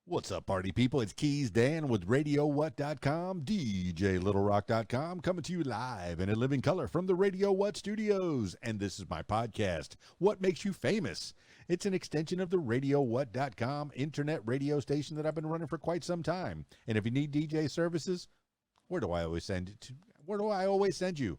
What's up, party people? It's Keys Dan with RadioWhat.com, DJLittleRock.com, coming to you live and in living color from the Radio What studios. And this is my podcast, What Makes You Famous? It's an extension of the RadioWhat.com internet radio station that I've been running for quite some time. And if you need DJ services, where do I always send it to? Where do I always send you?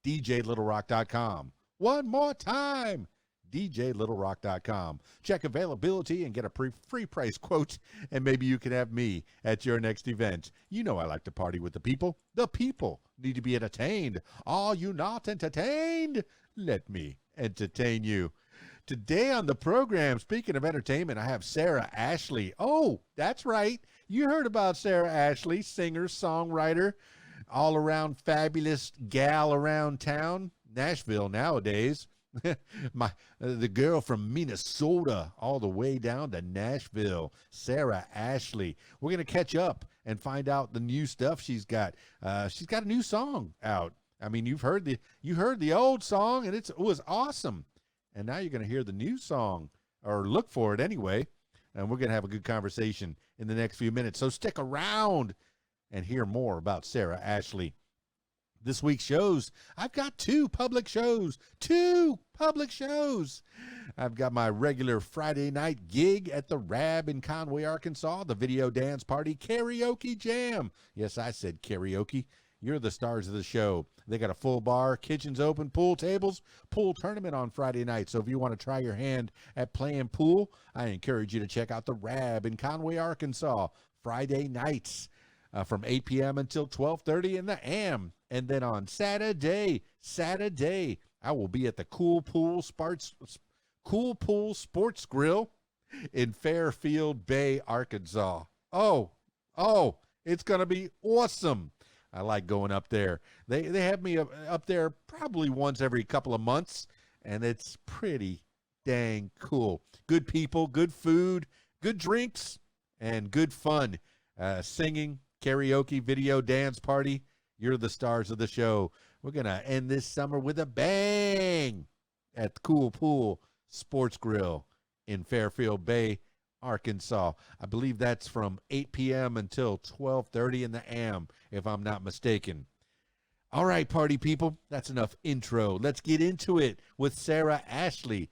DJLittleRock.com. One more time. DJLittleRock.com. Check availability and get a free price quote, and maybe you can have me at your next event. You know I like to party with the people. The people need to be entertained. Are you not entertained? Let me entertain you. Today on the program, speaking of entertainment, I have Sarah Ashley. Oh, that's right. You heard about Sarah Ashley, singer, songwriter, all-around fabulous gal around town, Nashville nowadays. The girl from Minnesota all the way down to Nashville, Sarah Ashley. We're gonna catch up and find out the new stuff she's got. She's got a new song out. I mean, you heard the old song and it was awesome, and now you're gonna hear the new song, or look for it anyway. And we're gonna have a good conversation in the next few minutes. So stick around and hear more about Sarah Ashley. This week's shows, I've got two public shows. I've got my regular Friday night gig at the Rab in Conway, Arkansas, the Video Dance Party Karaoke Jam. Yes, I said karaoke. You're the stars of the show. They got a full bar, kitchens open, pool tables, pool tournament on Friday night. So if you want to try your hand at playing pool, I encourage you to check out the Rab in Conway, Arkansas, Friday nights. From 8 p.m. until 12:30 in the AM. And then on Saturday, I will be at the Cool Pool Sports Grill in Fairfield Bay, Arkansas. Oh, it's going to be awesome. I like going up there. They have me up there probably once every couple of months, and it's pretty dang cool. Good people, good food, good drinks, and good fun. Singing, karaoke, video dance party. You're the stars of the show. We're going to end this summer with a bang at the Cool Pool Sports Grill in Fairfield Bay, Arkansas. I believe that's from 8 p.m. until 12:30 in the AM, if I'm not mistaken. All right, party people, that's enough intro. Let's get into it with Sarah Ashley.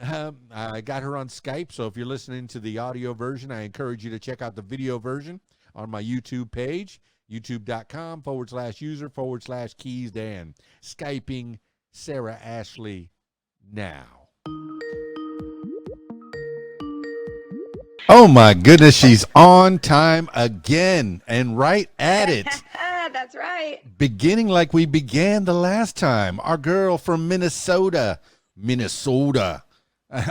I got her on Skype, so if you're listening to the audio version, I encourage you to check out the video version on my YouTube page, youtube.com/user/KeysDan. Skyping Sarah Ashley now. Oh my goodness, she's on time again and right at it. That's right. Beginning like we began the last time. Our girl from Minnesota,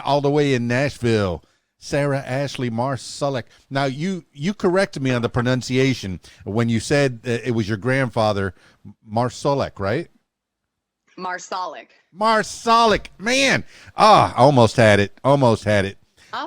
all the way in Nashville. Sarah Ashley Marsolek. Now, you corrected me on the pronunciation when you said it was your grandfather, Marsolek, right? Marsolek. Man. Almost had it. I'll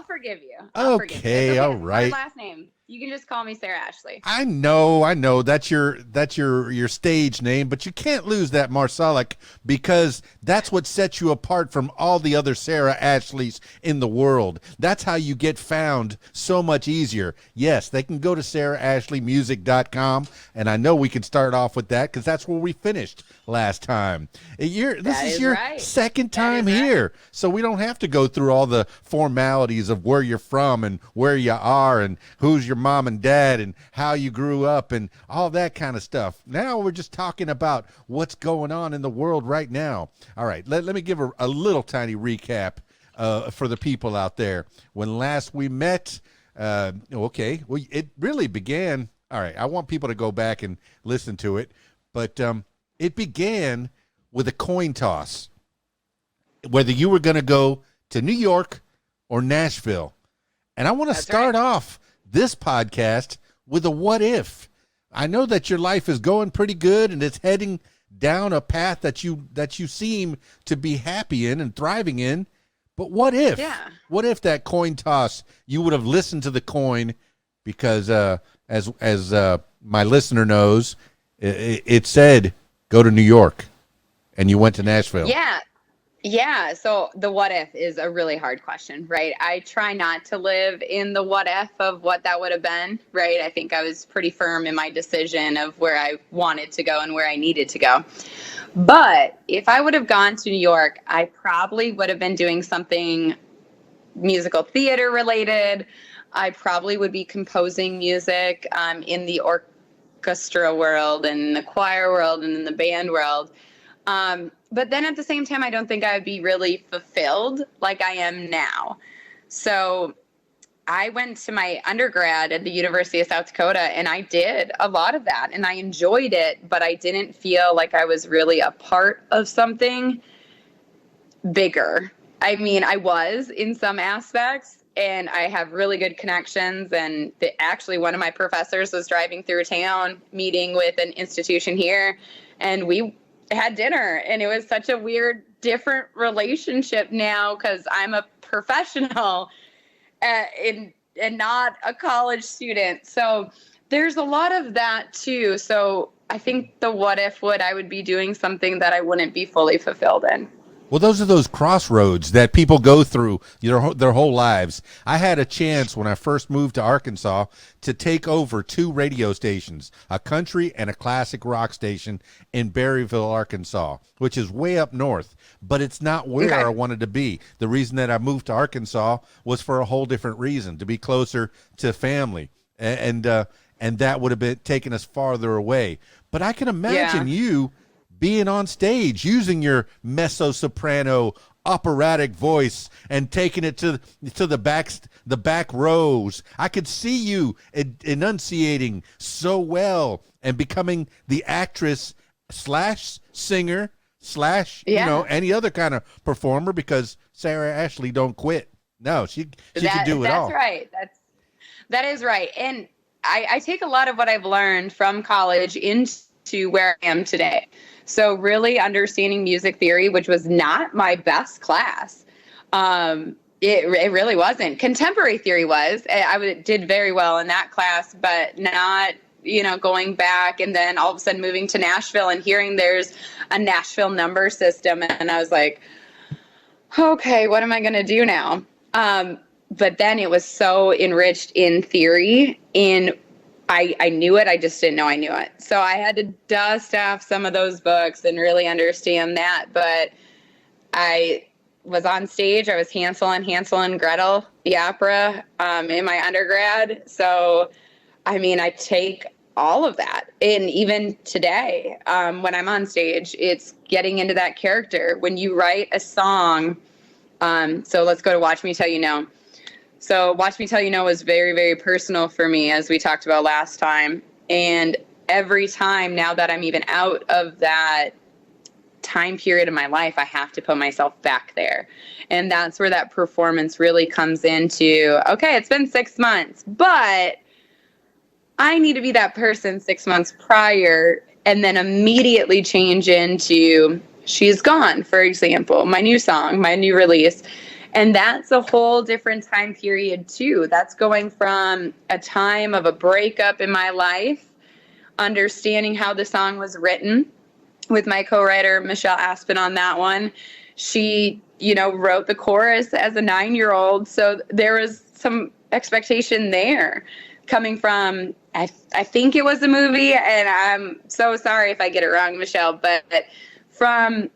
forgive you. Okay, all right. It's my last name. You can just call me Sarah Ashley. I know. That's your stage name, but you can't lose that Marsolek, because that's what sets you apart from all the other Sarah Ashleys in the world. That's how you get found so much easier. Yes, they can go to SarahAshleyMusic.com, and I know we can start off with that because that's where we finished last time. This is your second time here, so we don't have to go through all the formalities of where you're from and where you are and who's your mom and dad and how you grew up and all that kind of stuff. Now we're just talking about what's going on in the world right now. All right, let me give a little tiny recap for the people out there. When last we met, it really began. All right, I want people to go back and listen to it, but it began with a coin toss, whether you were going to go to New York or Nashville. And I want to start off this podcast with a what if. I know that your life is going pretty good and it's heading down a path that you seem to be happy in and thriving in. But what if? Yeah. What if that coin toss, you would have listened to the coin, because as my listener knows, it said go to New York, and you went to Nashville. Yeah. Yeah, so the what if is a really hard question, right? I try not to live in the what if of what that would have been, right? I think I was pretty firm in my decision of where I wanted to go and where I needed to go. But if I would have gone to New York, I probably would have been doing something musical theater related. I probably would be composing music in the orchestra world and the choir world and in the band world. But then at the same time, I don't think I would be really fulfilled like I am now. So I went to my undergrad at the University of South Dakota and I did a lot of that and I enjoyed it, but I didn't feel like I was really a part of something bigger. I mean, I was in some aspects and I have really good connections. And actually, one of my professors was driving through town meeting with an institution here, and we had dinner. And it was such a weird, different relationship now because I'm a professional and not a college student. So there's a lot of that too. So I think the what if I would be doing something that I wouldn't be fully fulfilled in. Well, those are those crossroads that people go through their whole lives. I had a chance when I first moved to Arkansas to take over two radio stations, a country and a classic rock station in Berryville, Arkansas, which is way up north, but it's not where Okay. I wanted to be. The reason that I moved to Arkansas was for a whole different reason, to be closer to family. And that would have been taking us farther away. But I can imagine you being on stage using your mezzo soprano operatic voice and taking it to the back rows. I could see you enunciating so well and becoming the actress slash singer slash any other kind of performer, because Sarah Ashley don't quit. No, she can do it all. That's right. That is right. And I take a lot of what I've learned from college into where I am today. So really understanding music theory, which was not my best class. It really wasn't. Contemporary theory was. Did very well in that class, but not, going back and then all of a sudden moving to Nashville and hearing there's a Nashville number system. And I was like, okay, what am I going to do now? But then it was so enriched in theory I knew it. I just didn't know I knew it. So I had to dust off some of those books and really understand that. But I was on stage. I was Hansel and Gretel, the opera, in my undergrad. So, I mean, I take all of that. And even today, when I'm on stage, it's getting into that character. When you write a song, so let's go to Watch Me Tell You No. So Watch Me Tell You No was very, very personal for me, as we talked about last time. And every time now that I'm even out of that time period of my life, I have to put myself back there. And that's where that performance really comes into, okay, it's been 6 months, but I need to be that person 6 months prior and then immediately change into She's Gone, for example, my new song, my new release. And that's a whole different time period too. That's going from a time of a breakup in my life, understanding how the song was written with my co-writer, Michelle Aspen, on that one. She, wrote the chorus as a 9-year-old. So there was some expectation there coming from, I think it was a movie, and I'm so sorry if I get it wrong, Michelle, but from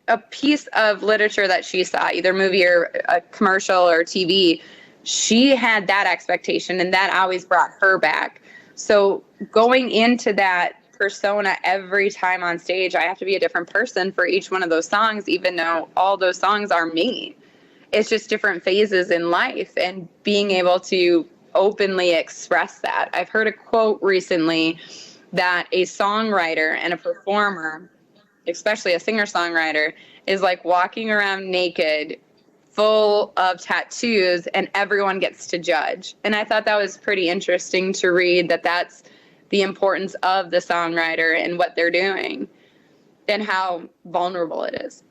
a piece of literature that she saw, either movie or a commercial or TV, she had that expectation, and that always brought her back. So going into that persona every time on stage, I have to be a different person for each one of those songs, even though all those songs are me. It's just different phases in life, and being able to openly express that. I've heard a quote recently that a songwriter and a performer, especially a singer-songwriter, is like walking around naked, full of tattoos, and everyone gets to judge. And I thought that was pretty interesting to read, that's the importance of the songwriter and what they're doing and how vulnerable it is.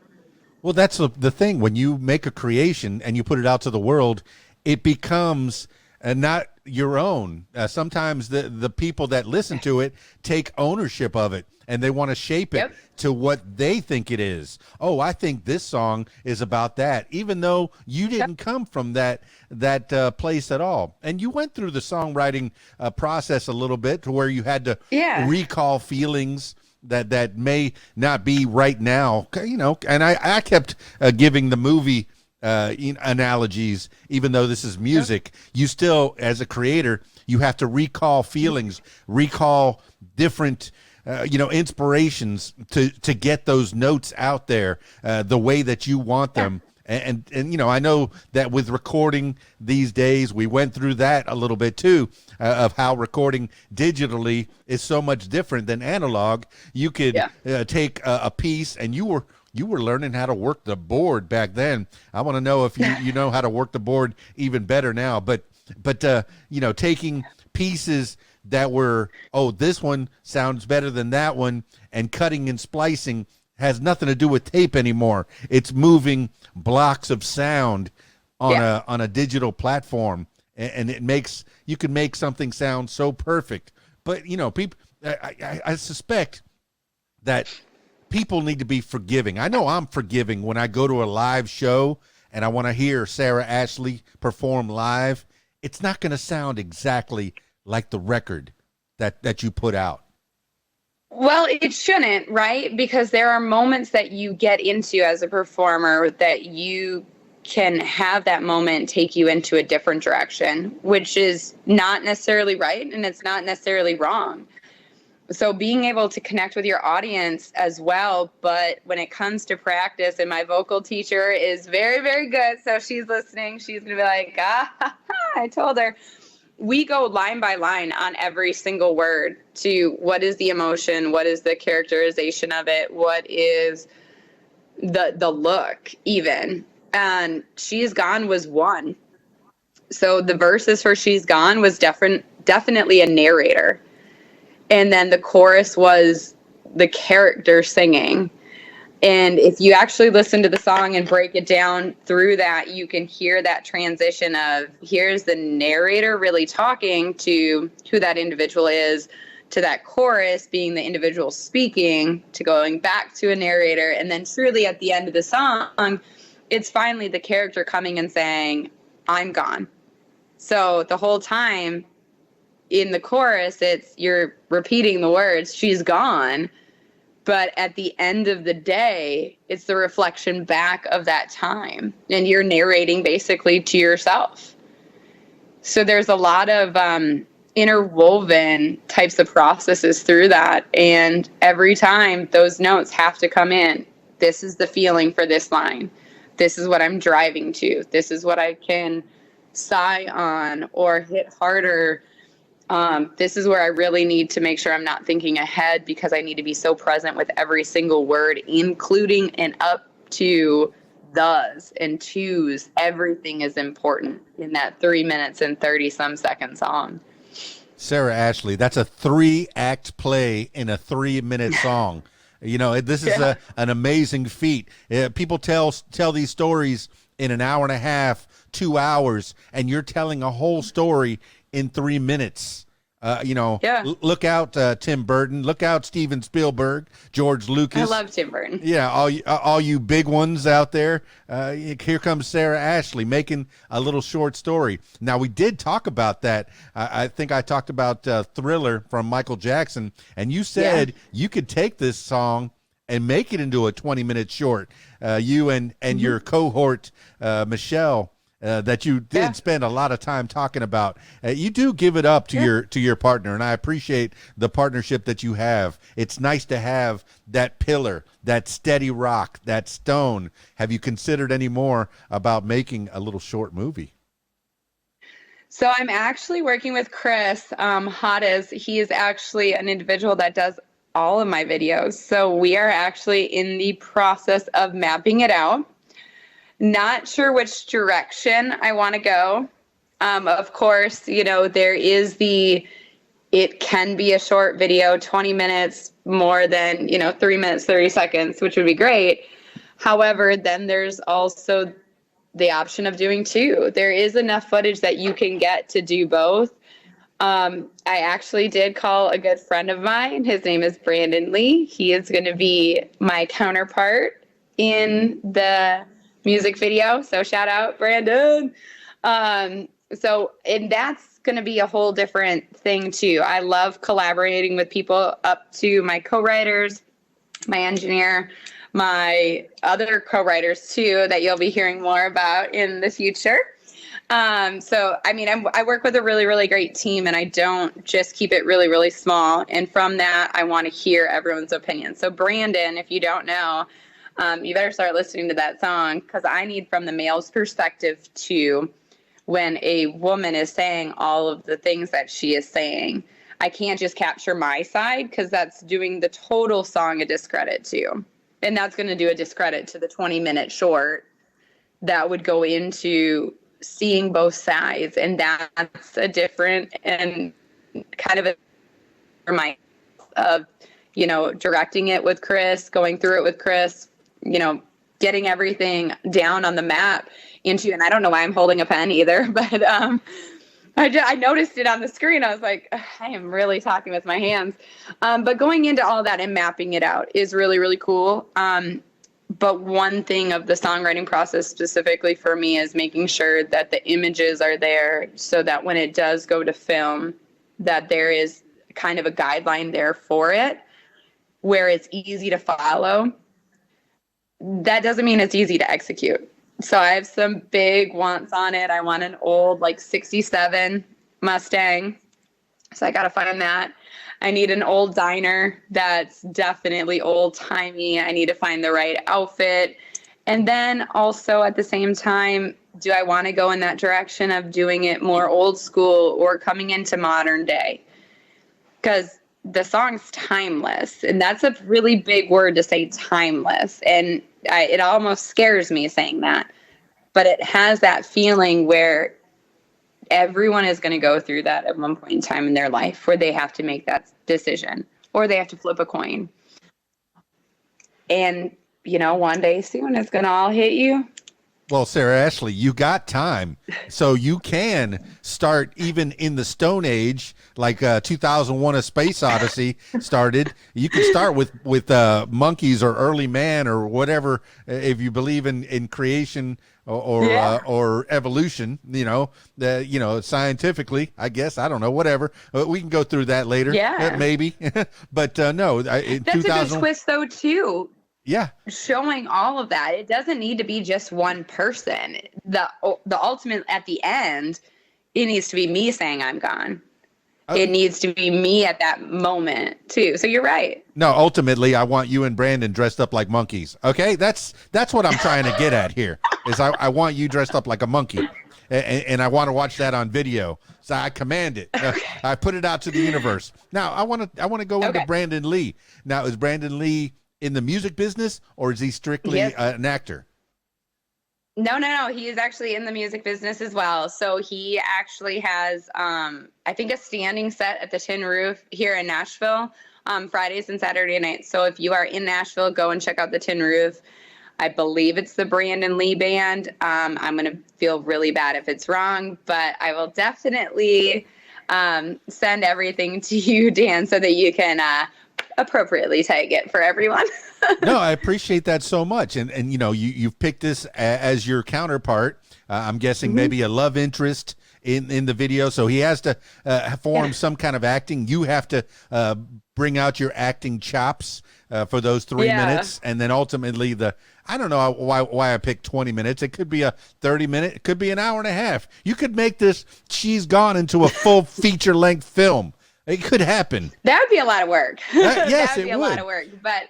Well, that's the thing. When you make a creation and you put it out to the world, it becomes and not your own. Sometimes the people that listen to it take ownership of it, and they want to shape it to what they think it is. Oh, I think this song is about that, even though you didn't come from that place at all. And you went through the songwriting process a little bit to where you had to recall feelings that may not be right now, you know. And I kept giving the movie analogies, even though this is music. You still, as a creator, you have to recall feelings, recall different inspirations to get those notes out there the way that you want them. And you know, I know that with recording these days, we went through that a little bit too, of how recording digitally is so much different than analog. You could take a piece, and you were learning how to work the board back then. I want to know if you know how to work the board even better now. But taking pieces that were, oh, this one sounds better than that one, and cutting and splicing has nothing to do with tape anymore. It's moving blocks of sound on a digital platform, and you can make something sound so perfect. But people, I suspect that people need to be forgiving. I know I'm forgiving when I go to a live show and I want to hear Sarah Ashley perform live. It's not going to sound exactly like the record that you put out. Well, it shouldn't, right? Because there are moments that you get into as a performer that you can have that moment take you into a different direction, which is not necessarily right, and it's not necessarily wrong. So being able to connect with your audience as well, but when it comes to practice, and my vocal teacher is very, very good, so she's listening, she's going to be like, I told her. We go line by line on every single word to what is the emotion, what is the characterization of it, what is the look even. And She's Gone was one. So the verses for She's Gone was definitely a narrator. And then the chorus was the character singing. And if you actually listen to the song and break it down through that, you can hear that transition of here's the narrator really talking to who that individual is, to that chorus being the individual speaking, to going back to a narrator. And then truly at the end of the song, it's finally the character coming and saying, I'm gone. So the whole time in the chorus, you're repeating the words, she's gone. But at the end of the day, it's the reflection back of that time. And you're narrating basically to yourself. So there's a lot of interwoven types of processes through that. And every time those notes have to come in, this is the feeling for this line. This is what I'm driving to. This is what I can sigh on or hit harder. This is where I really need to make sure I'm not thinking ahead, because I need to be so present with every single word, including and up to thes and tos. Everything is important in that 3 minutes and 30 some second song. Sarah Ashley, that's a 3-act play in a 3-minute song. This is an amazing feat. People tell these stories in an hour and a half, 2 hours, and you're telling a whole story in 3 minutes. Look out, Tim Burton. Look out, Steven Spielberg, George Lucas. I love Tim Burton. Yeah, all you big ones out there. Here comes Sarah Ashley making a little short story. Now, we did talk about that. I think I talked about Thriller from Michael Jackson, and you said you could take this song and make it into a 20-minute short. You and your cohort, Michelle, that you did spend a lot of time talking about. You do give it up to your partner, and I appreciate the partnership that you have. It's nice to have that pillar, that steady rock, that stone. Have you considered any more about making a little short movie? So I'm actually working with Chris Hottes. He is actually an individual that does all of my videos. So we are actually in the process of mapping it out. Not sure which direction I want to go. Of course, there is it can be a short video, 20 minutes more than, 3 minutes, 30 seconds, which would be great. However, then there's also the option of doing two. There is enough footage that you can get to do both. I actually did call a good friend of mine. His name is Brandon Lee. He is going to be my counterpart in the music video. So shout out, Brandon. And that's going to be a whole different thing too. I love collaborating with people, up to my co-writers, my engineer, my other co-writers too, that you'll be hearing more about in the future. I work with a really, really great team, and I don't just keep it really, really small. And from that, I want to hear everyone's opinion. So Brandon, if you don't know, you better start listening to that song, because I need from the male's perspective too. When a woman is saying all of the things that she is saying, I can't just capture my side, because that's doing the total song a discredit to. And that's going to do a discredit to the 20-minute short that would go into seeing both sides. And that's a different and kind of a reminder of, directing it with Chris, going through it with Chris, getting everything down on the map into, and I don't know why I'm holding a pen either, but I noticed it on the screen. I was like, I am really talking with my hands. But going into all that and mapping it out is really, really cool. But one thing of the songwriting process specifically for me is making sure that the images are there, so that when it does go to film, that there is kind of a guideline there for it, where it's easy to follow. That doesn't mean it's easy to execute. So I have some big wants on it. I want an old, like 67 Mustang. So I got to find that. I need an old diner that's definitely old timey. I need to find the right outfit. And then also at the same time, do I want to go in that direction of doing it more old school or coming into modern day? Because the song's timeless, and that's a really big word to say, timeless. And it almost scares me saying that, but it has that feeling where everyone is going to go through that at one point in time in their life, where they have to make that decision, or they have to flip a coin. And, one day soon it's going to all hit you. Well, Sarah Ashley, you got time, so you can start even in the Stone Age, like 2001: A Space Odyssey started. You can start with monkeys or early man or whatever, if you believe in creation or evolution. Scientifically, I guess, I don't know, whatever. We can go through that later, maybe. But no, in that's a good twist though too. Yeah. Showing all of that. It doesn't need to be just one person. The ultimate at the end, it needs to be me saying I'm gone. It needs to be me at that moment too. So you're right. No, ultimately I want you and Brandon dressed up like monkeys. Okay? That's what I'm trying to get at here. Is I want you dressed up like a monkey. And I want to watch that on video. So I command it. I put it out to the universe. Now I want to go into Brandon Lee. Now, is Brandon Lee in the music business, or is he strictly an actor? No. He is actually in the music business as well. So he actually has, I think, a standing set at the Tin Roof here in Nashville, Fridays and Saturday nights. So if you are in Nashville, go and check out the Tin Roof. I believe it's the Brandon Lee Band. I'm going to feel really bad if it's wrong, but I will definitely send everything to you, Dan, so that you can appropriately tag it for everyone. No, I appreciate that so much. And you've picked this as your counterpart. I'm guessing maybe a love interest in the video. So he has to form some kind of acting. You have to bring out your acting chops for those 3 minutes. And then ultimately I don't know why I picked 20 minutes. It could be a 30-minute. It could be an hour and a half. You could make this She's Gone into a full feature-length film. It could happen. That would be a lot of work. Yes, that would be a lot of work, but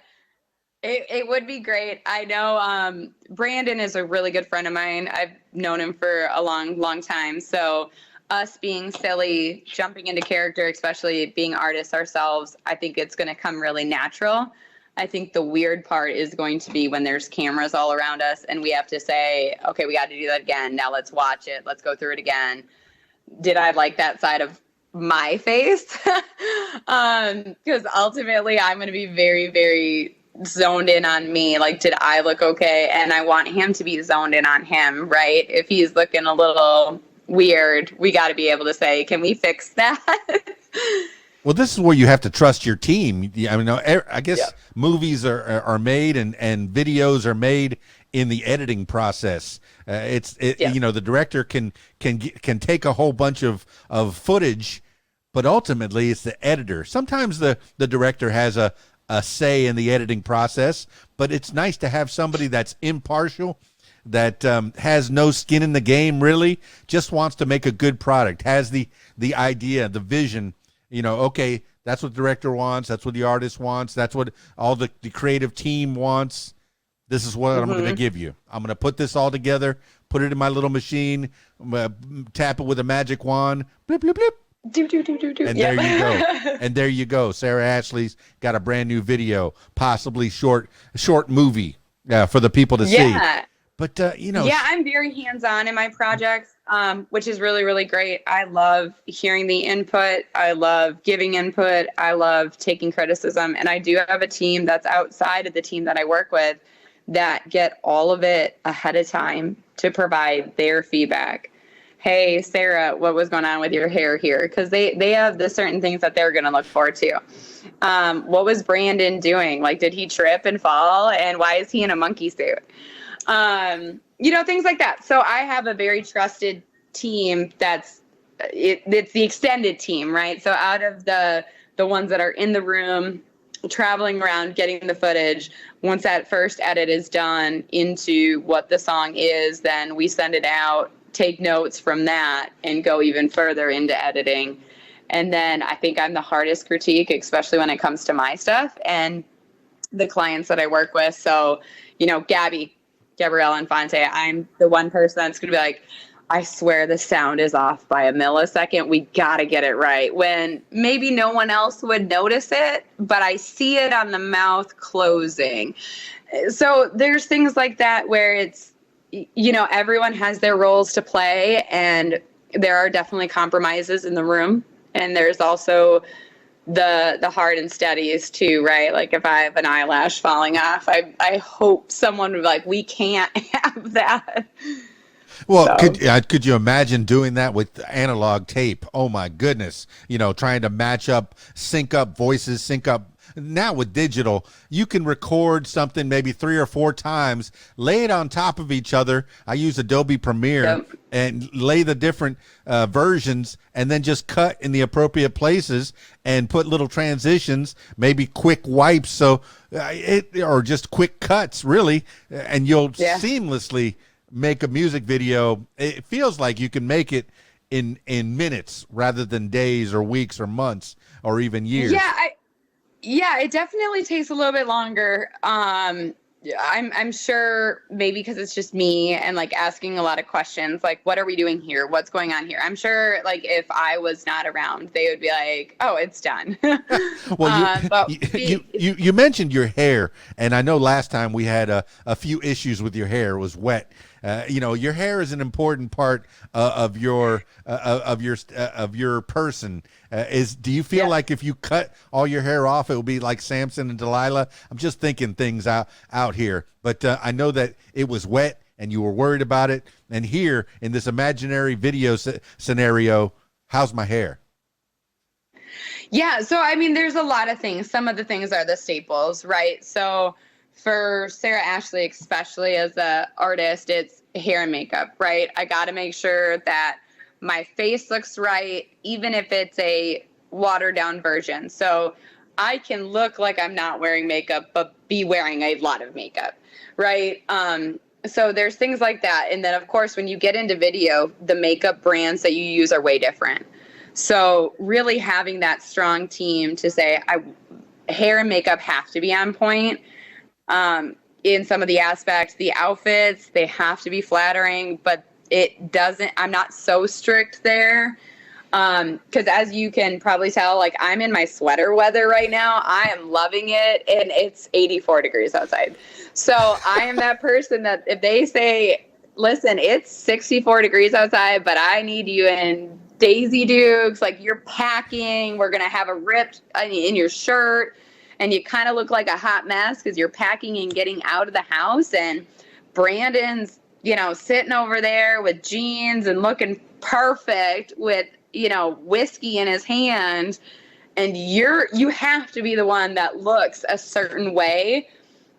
it would be great. I know Brandon is a really good friend of mine. I've known him for a long, long time. So us being silly, jumping into character, especially being artists ourselves, I think it's going to come really natural. I think the weird part is going to be when there's cameras all around us and we have to say, okay, we got to do that again. Now let's watch it. Let's go through it again. Did I like that side of my face? Because ultimately I'm going to be very, very zoned in on me. Like, did I look okay? And I want him to be zoned in on him, right? If he's looking a little weird, we got to be able to say, can we fix that? Well, this is where you have to trust your team. I mean, I guess Yeah. movies are made and videos are made in the editing process. Yeah. You know, the director can take a whole bunch of footage, but ultimately it's the editor. Sometimes the director has a say in the editing process, but it's nice to have somebody that's impartial, that has no skin in the game, really just wants to make a good product, has the idea, the vision. You know, okay, that's what the director wants. That's what the artist wants. That's what all the creative team wants. This is what I'm going to give you. I'm going to put this all together, put it in my little machine, tap it with a magic wand, blip, blip, blip. Do, do, do, do, do. And there you go. And there you go. Sarah Ashley's got a brand new video, possibly short movie for the people to see. But, you know. Yeah, I'm very hands-on in my projects, which is really, really great. I love hearing the input. I love giving input. I love taking criticism. And I do have a team that's outside of the team that I work with that get all of it ahead of time to provide their feedback. Hey, Sarah, what was going on with your hair here? Because they have the certain things that they're going to look forward to. What was Brandon doing? Like, did he trip and fall? And why is he in a monkey suit? You know, things like that. So I have a very trusted team it's the extended team, right? So out of the ones that are in the room, traveling around, getting the footage, once that first edit is done into what the song is, then we send it out, take notes from that, and go even further into editing. And then I think I'm the hardest critique, especially when it comes to my stuff and the clients that I work with. So, you know, Gabrielle Infante, I'm the one person that's going to be like, I swear the sound is off by a millisecond. We got to get it right. When maybe no one else would notice it, but I see it on the mouth closing. So there's things like that where it's, you know, everyone has their roles to play, and there are definitely compromises in the room. And there's also the hard and steadies too, right? Like if I have an eyelash falling off, I hope someone would be like, we can't have that. Well, so. Could you imagine doing that with analog tape? Oh my goodness. You know, trying to match up, sync up voices, sync up. Now with digital, you can record something maybe 3 or 4 times, lay it on top of each other. I use Adobe Premiere and lay the different versions, and then just cut in the appropriate places and put little transitions, maybe quick wipes, so or just quick cuts, really, and you'll seamlessly make a music video. It feels like you can make it in minutes rather than days or weeks or months or even years. Yeah, it definitely takes a little bit longer. I'm sure maybe because it's just me and like asking a lot of questions, like, what are we doing here? What's going on here? I'm sure like if I was not around, they would be like, oh, it's done. Well, you mentioned your hair, and I know last time we had a few issues with your hair. It was wet. You know, your hair is an important part of your person. Do you feel like if you cut all your hair off, it will be like Samson and Delilah? I'm just thinking things out here, but I know that it was wet and you were worried about it. And here in this imaginary video scenario, how's my hair? Yeah, so I mean, there's a lot of things. Some of the things are the staples, right? So for Sarah Ashley, especially as an artist, it's hair and makeup, right? I got to make sure that my face looks right, even if it's a watered down version. So I can look like I'm not wearing makeup, but be wearing a lot of makeup, right? So there's things like that. And then, of course, when you get into video, the makeup brands that you use are way different. So really having that strong team to say, hair and makeup have to be on point. In some of the aspects, the outfits, they have to be flattering, but I'm not so strict there. Because as you can probably tell, like I'm in my sweater weather right now. I am loving it, and it's 84 degrees outside. So I am that person that if they say, listen, it's 64 degrees outside, but I need you in Daisy Dukes, like you're packing, we're going to have a rip in your shirt. and you kind of look like a hot mess because you're packing and getting out of the house, and Brandon's, sitting over there with jeans and looking perfect with, whiskey in his hand, and you have to be the one that looks a certain way,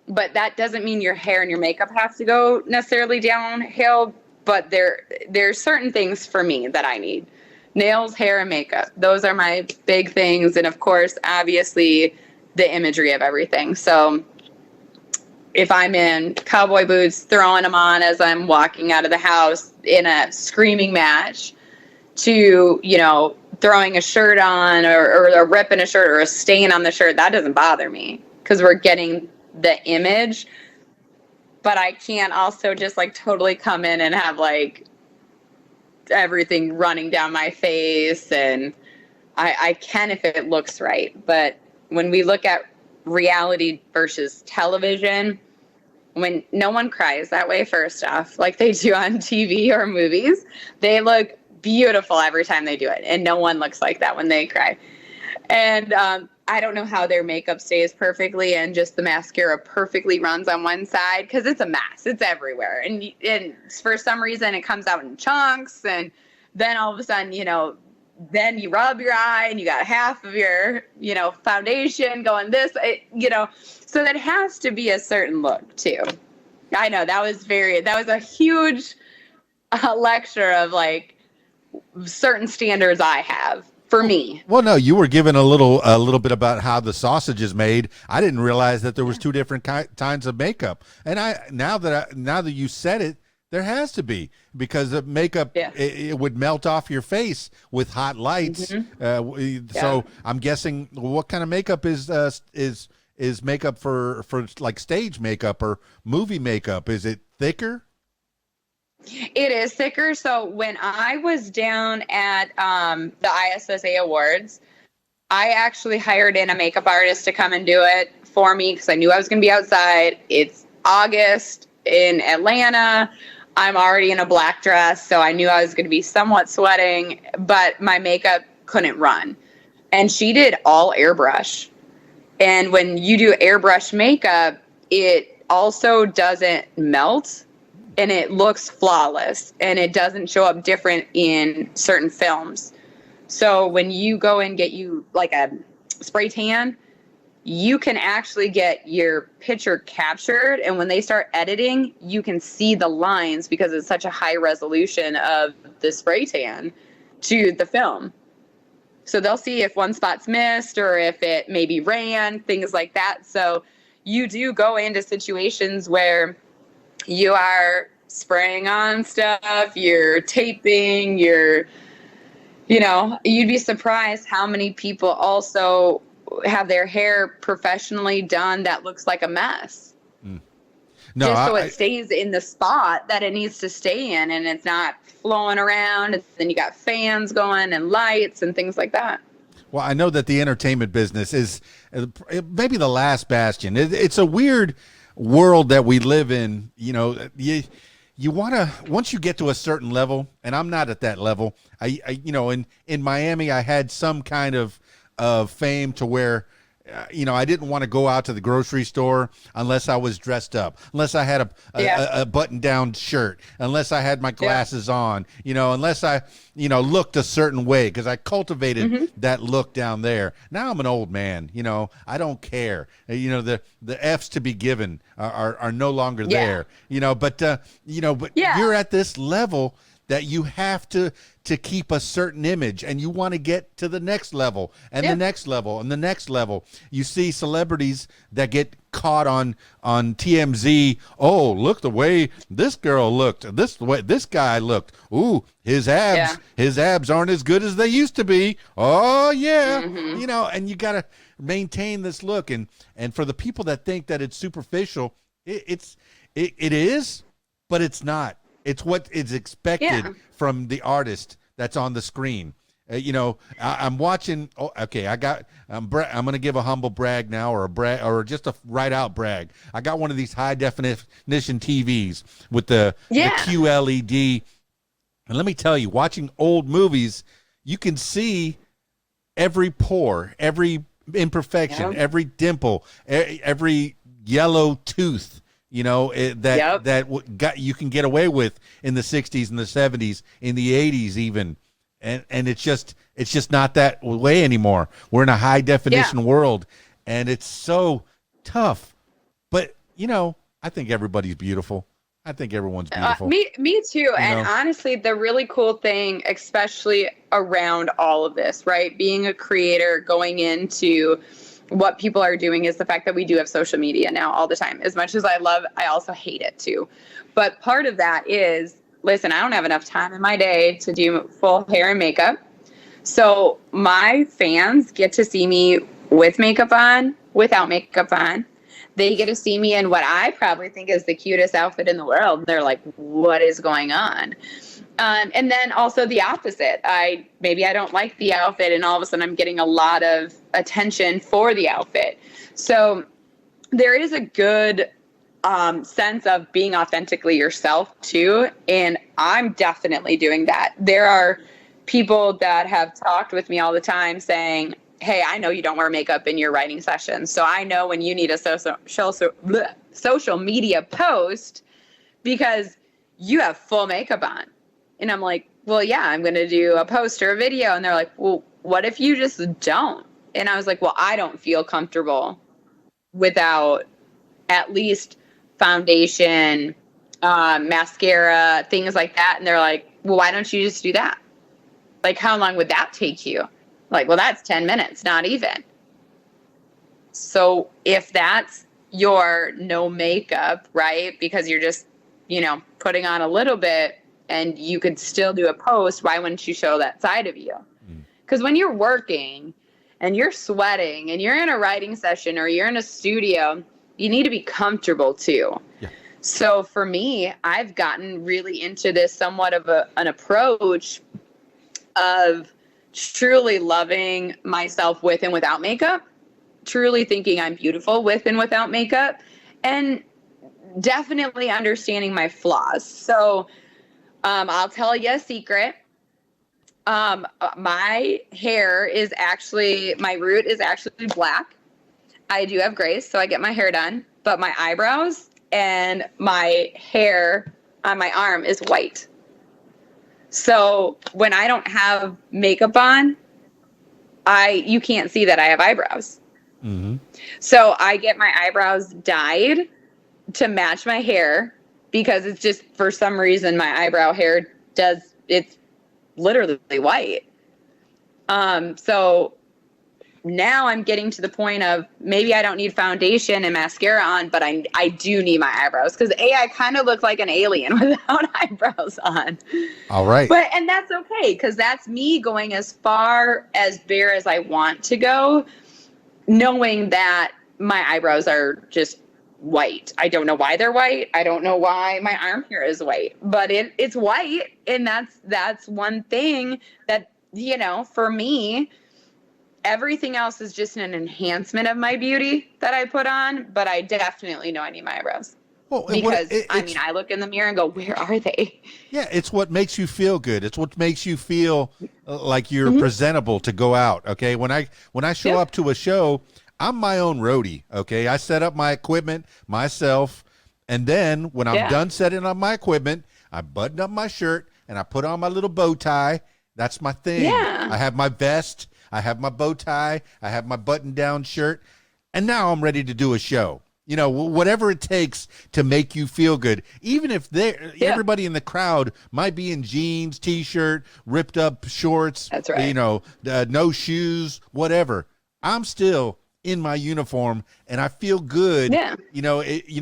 but that doesn't mean your hair and your makeup has to go necessarily downhill. But there's certain things for me that I need. Nails, hair, and makeup. Those are my big things. And of course, obviously, the imagery of everything. So if I'm in cowboy boots, throwing them on as I'm walking out of the house in a screaming match, to, throwing a shirt on or a rip in a shirt or a stain on the shirt, that doesn't bother me because we're getting the image. But I can't also just like totally come in and have like everything running down my face. And I can if it looks right. But when we look at reality versus television, when no one cries that way, first off, like they do on TV or movies, they look beautiful every time they do it. And no one looks like that when they cry. And I don't know how their makeup stays perfectly and just the mascara perfectly runs on one side because it's a mess. It's everywhere. And for some reason it comes out in chunks. And then all of a sudden, then you rub your eye and you got half of your, foundation going this, so that has to be a certain look too. I know that was a huge lecture of like certain standards I have. For me. Well, no, you were given a little bit about how the sausage is made. I didn't realize that there was two different kinds of makeup. And now that you said it, there has to be, because the makeup it would melt off your face with hot lights. So I'm guessing, what kind of makeup is makeup for like stage makeup or movie makeup? Is it thicker? It is thicker. So when I was down at the ISSA Awards, I actually hired in a makeup artist to come and do it for me because I knew I was going to be outside. It's August in Atlanta. I'm already in a black dress, so I knew I was going to be somewhat sweating, but my makeup couldn't run. And she did all airbrush. And when you do airbrush makeup, it also doesn't melt. And it looks flawless, and it doesn't show up different in certain films. So when you go and get you like a spray tan, you can actually get your picture captured. And when they start editing, you can see the lines because it's such a high resolution of the spray tan to the film. So they'll see if one spot's missed or if it maybe ran, things like that. So you do go into situations where you are spraying on stuff, you're taping, you'd be surprised how many people also have their hair professionally done that looks like a mess. No, just so it stays in the spot that it needs to stay in and it's not flowing around. And then you got fans going and lights and things like that. Well, I know that the entertainment business is maybe the last bastion. It's a weird world that we live in. You want to, once you get to a certain level, and I'm not at that level. In Miami, I had some kind of fame to where, I didn't want to go out to the grocery store unless I was dressed up, unless I had a button-down shirt, unless I had my glasses on, unless I, looked a certain way, because I cultivated that look down there. Now I'm an old man, I don't care. The F's to be given are no longer there, but you're at this level that you have to keep a certain image, and you want to get to the next level and the next level and the next level. You see celebrities that get caught on TMZ. Oh, look the way this girl looked. The way this guy looked. Ooh, his abs aren't as good as they used to be. Oh yeah. And you got to maintain this look. And for the people that think that it's superficial, it is, but it's not. It's what is expected from the artist that's on the screen. I'm watching. Oh, okay. I'm going to give a humble brag now, or just a right out brag. I got one of these high definition TVs with the QLED. And let me tell you, watching old movies, you can see every pore, every imperfection, Yep. every dimple, every yellow tooth, Yep. got you can get away with in the 60s and the 70s, in the 80s even. And it's just not that way anymore. We're in a high Yeah. definition world, and it's so tough. But, I think everybody's beautiful. I think everyone's beautiful. Me too. And know? honestly, the really cool thing, especially around all of this, right? Being a creator, going into what people are doing, is the fact that we do have social media now all the time. As much as I also hate it too. But part of that is, listen, I don't have enough time in my day to do full hair and makeup. So my fans get to see me with makeup on, without makeup on. They get to see me in what I probably think is the cutest outfit in the world. They're like, what is going on? And then also the opposite. Maybe I don't like the outfit, and all of a sudden I'm getting a lot of attention for the outfit. So there is a good sense of being authentically yourself too. And I'm definitely doing that. There are people that have talked with me all the time saying, hey, I know you don't wear makeup in your writing sessions, so I know when you need a social media post because you have full makeup on. And I'm like, well, yeah, I'm going to do a post or a video. And they're like, well, what if you just don't? And I was like, well, I don't feel comfortable without at least foundation, mascara, things like that. And they're like, well, why don't you just do that? Like, how long would that take you? Like, well, that's 10 minutes, not even. So if that's your no makeup, right? Because you're just, putting on a little bit and you could still do a post, why wouldn't you show that side of you? Because when you're working and you're sweating and you're in a writing session or you're in a studio, you need to be comfortable too. Yeah. So for me, I've gotten really into this somewhat of an approach of truly loving myself with and without makeup, truly thinking I'm beautiful with and without makeup, and definitely understanding my flaws. So I'll tell you a secret. My hair is actually, my root is actually black. I do have grays, so I get my hair done, but my eyebrows and my hair on my arm is white. So when I don't have makeup on, you can't see that I have eyebrows. Mm-hmm. So I get my eyebrows dyed to match my hair because it's just, for some reason, my eyebrow hair it's literally white. So now I'm getting to the point of maybe I don't need foundation and mascara on, but I do need my eyebrows because I kind of look like an alien without eyebrows on. All right. And that's okay because that's me going as far as bare as I want to go, knowing that my eyebrows are just white. I don't know why they're white. I don't know why my arm hair is white, but it's white, and that's one thing that, for me, everything else is just an enhancement of my beauty that I put on, but I definitely know I need my eyebrows. Well, Because, I look in the mirror and go, where are they? Yeah, it's what makes you feel good. It's what makes you feel like you're presentable to go out, okay? When I show up to a show, I'm my own roadie, okay? I set up my equipment myself, and then when I'm done setting up my equipment, I button up my shirt, and I put on my little bow tie. That's my thing. Yeah. I have my vest. I have my bow tie. I have my button-down shirt. And now I'm ready to do a show. Whatever it takes to make you feel good. Even if everybody in the crowd might be in jeans, T-shirt, ripped up shorts. That's right. No shoes, whatever. I'm still in my uniform and I feel good. Yeah.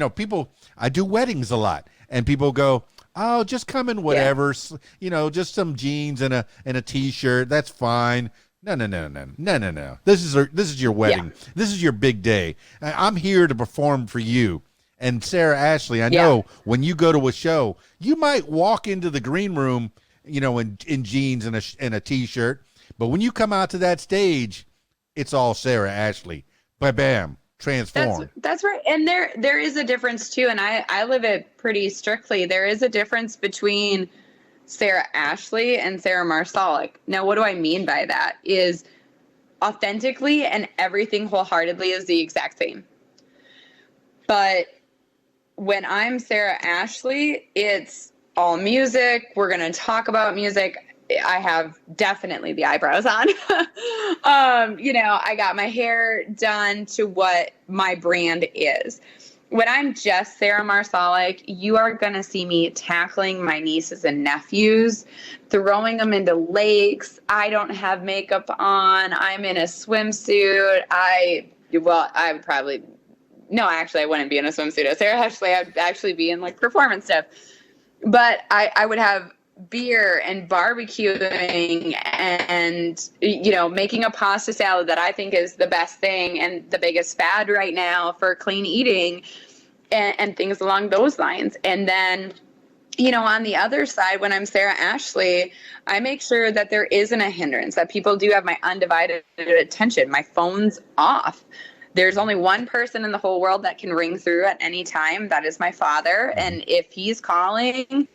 People, I do weddings a lot and people go, oh, just come in whatever, just some jeans and a T-shirt. That's fine. No. This is your wedding. Yeah. This is your big day. I'm here to perform for you. And Sarah Ashley, I know when you go to a show, you might walk into the green room, in jeans and a T-shirt, but when you come out to that stage, it's all Sarah Ashley. Bam, transform. That's right. And there is a difference too, and I live it pretty strictly. There is a difference between Sarah Ashley and Sarah Marsolek. Now, what do I mean by that is authentically and everything wholeheartedly is the exact same. But when I'm Sarah Ashley, it's all music. We're going to talk about music. I have definitely the eyebrows on. I got my hair done to what my brand is. When I'm just Sarah Marsolek, you are going to see me tackling my nieces and nephews, throwing them into lakes. I don't have makeup on. I'm in a swimsuit. I would probably, no, actually, I wouldn't be in a swimsuit as Sarah Ashley. I'd actually be in like performance stuff. But I would have beer and barbecuing and, making a pasta salad that I think is the best thing and the biggest fad right now for clean eating and things along those lines. And then, on the other side, when I'm Sarah Ashley, I make sure that there isn't a hindrance, that people do have my undivided attention. My phone's off. There's only one person in the whole world that can ring through at any time. That is my father. And if he's calling,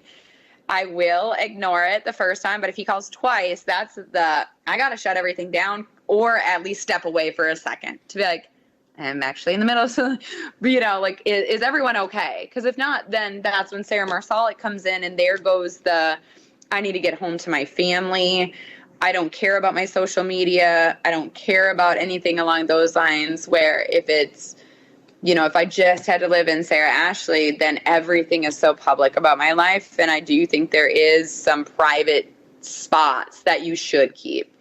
I will ignore it the first time. But if he calls twice, I got to shut everything down or at least step away for a second to be like, I'm actually in the middle of something, is everyone okay? Because if not, then that's when Sarah Marsolek comes in and there goes I need to get home to my family. I don't care about my social media. I don't care about anything along those lines where if it's, if I just had to live in Sarah Ashley, then everything is so public about my life. And I do think there is some private spots that you should keep.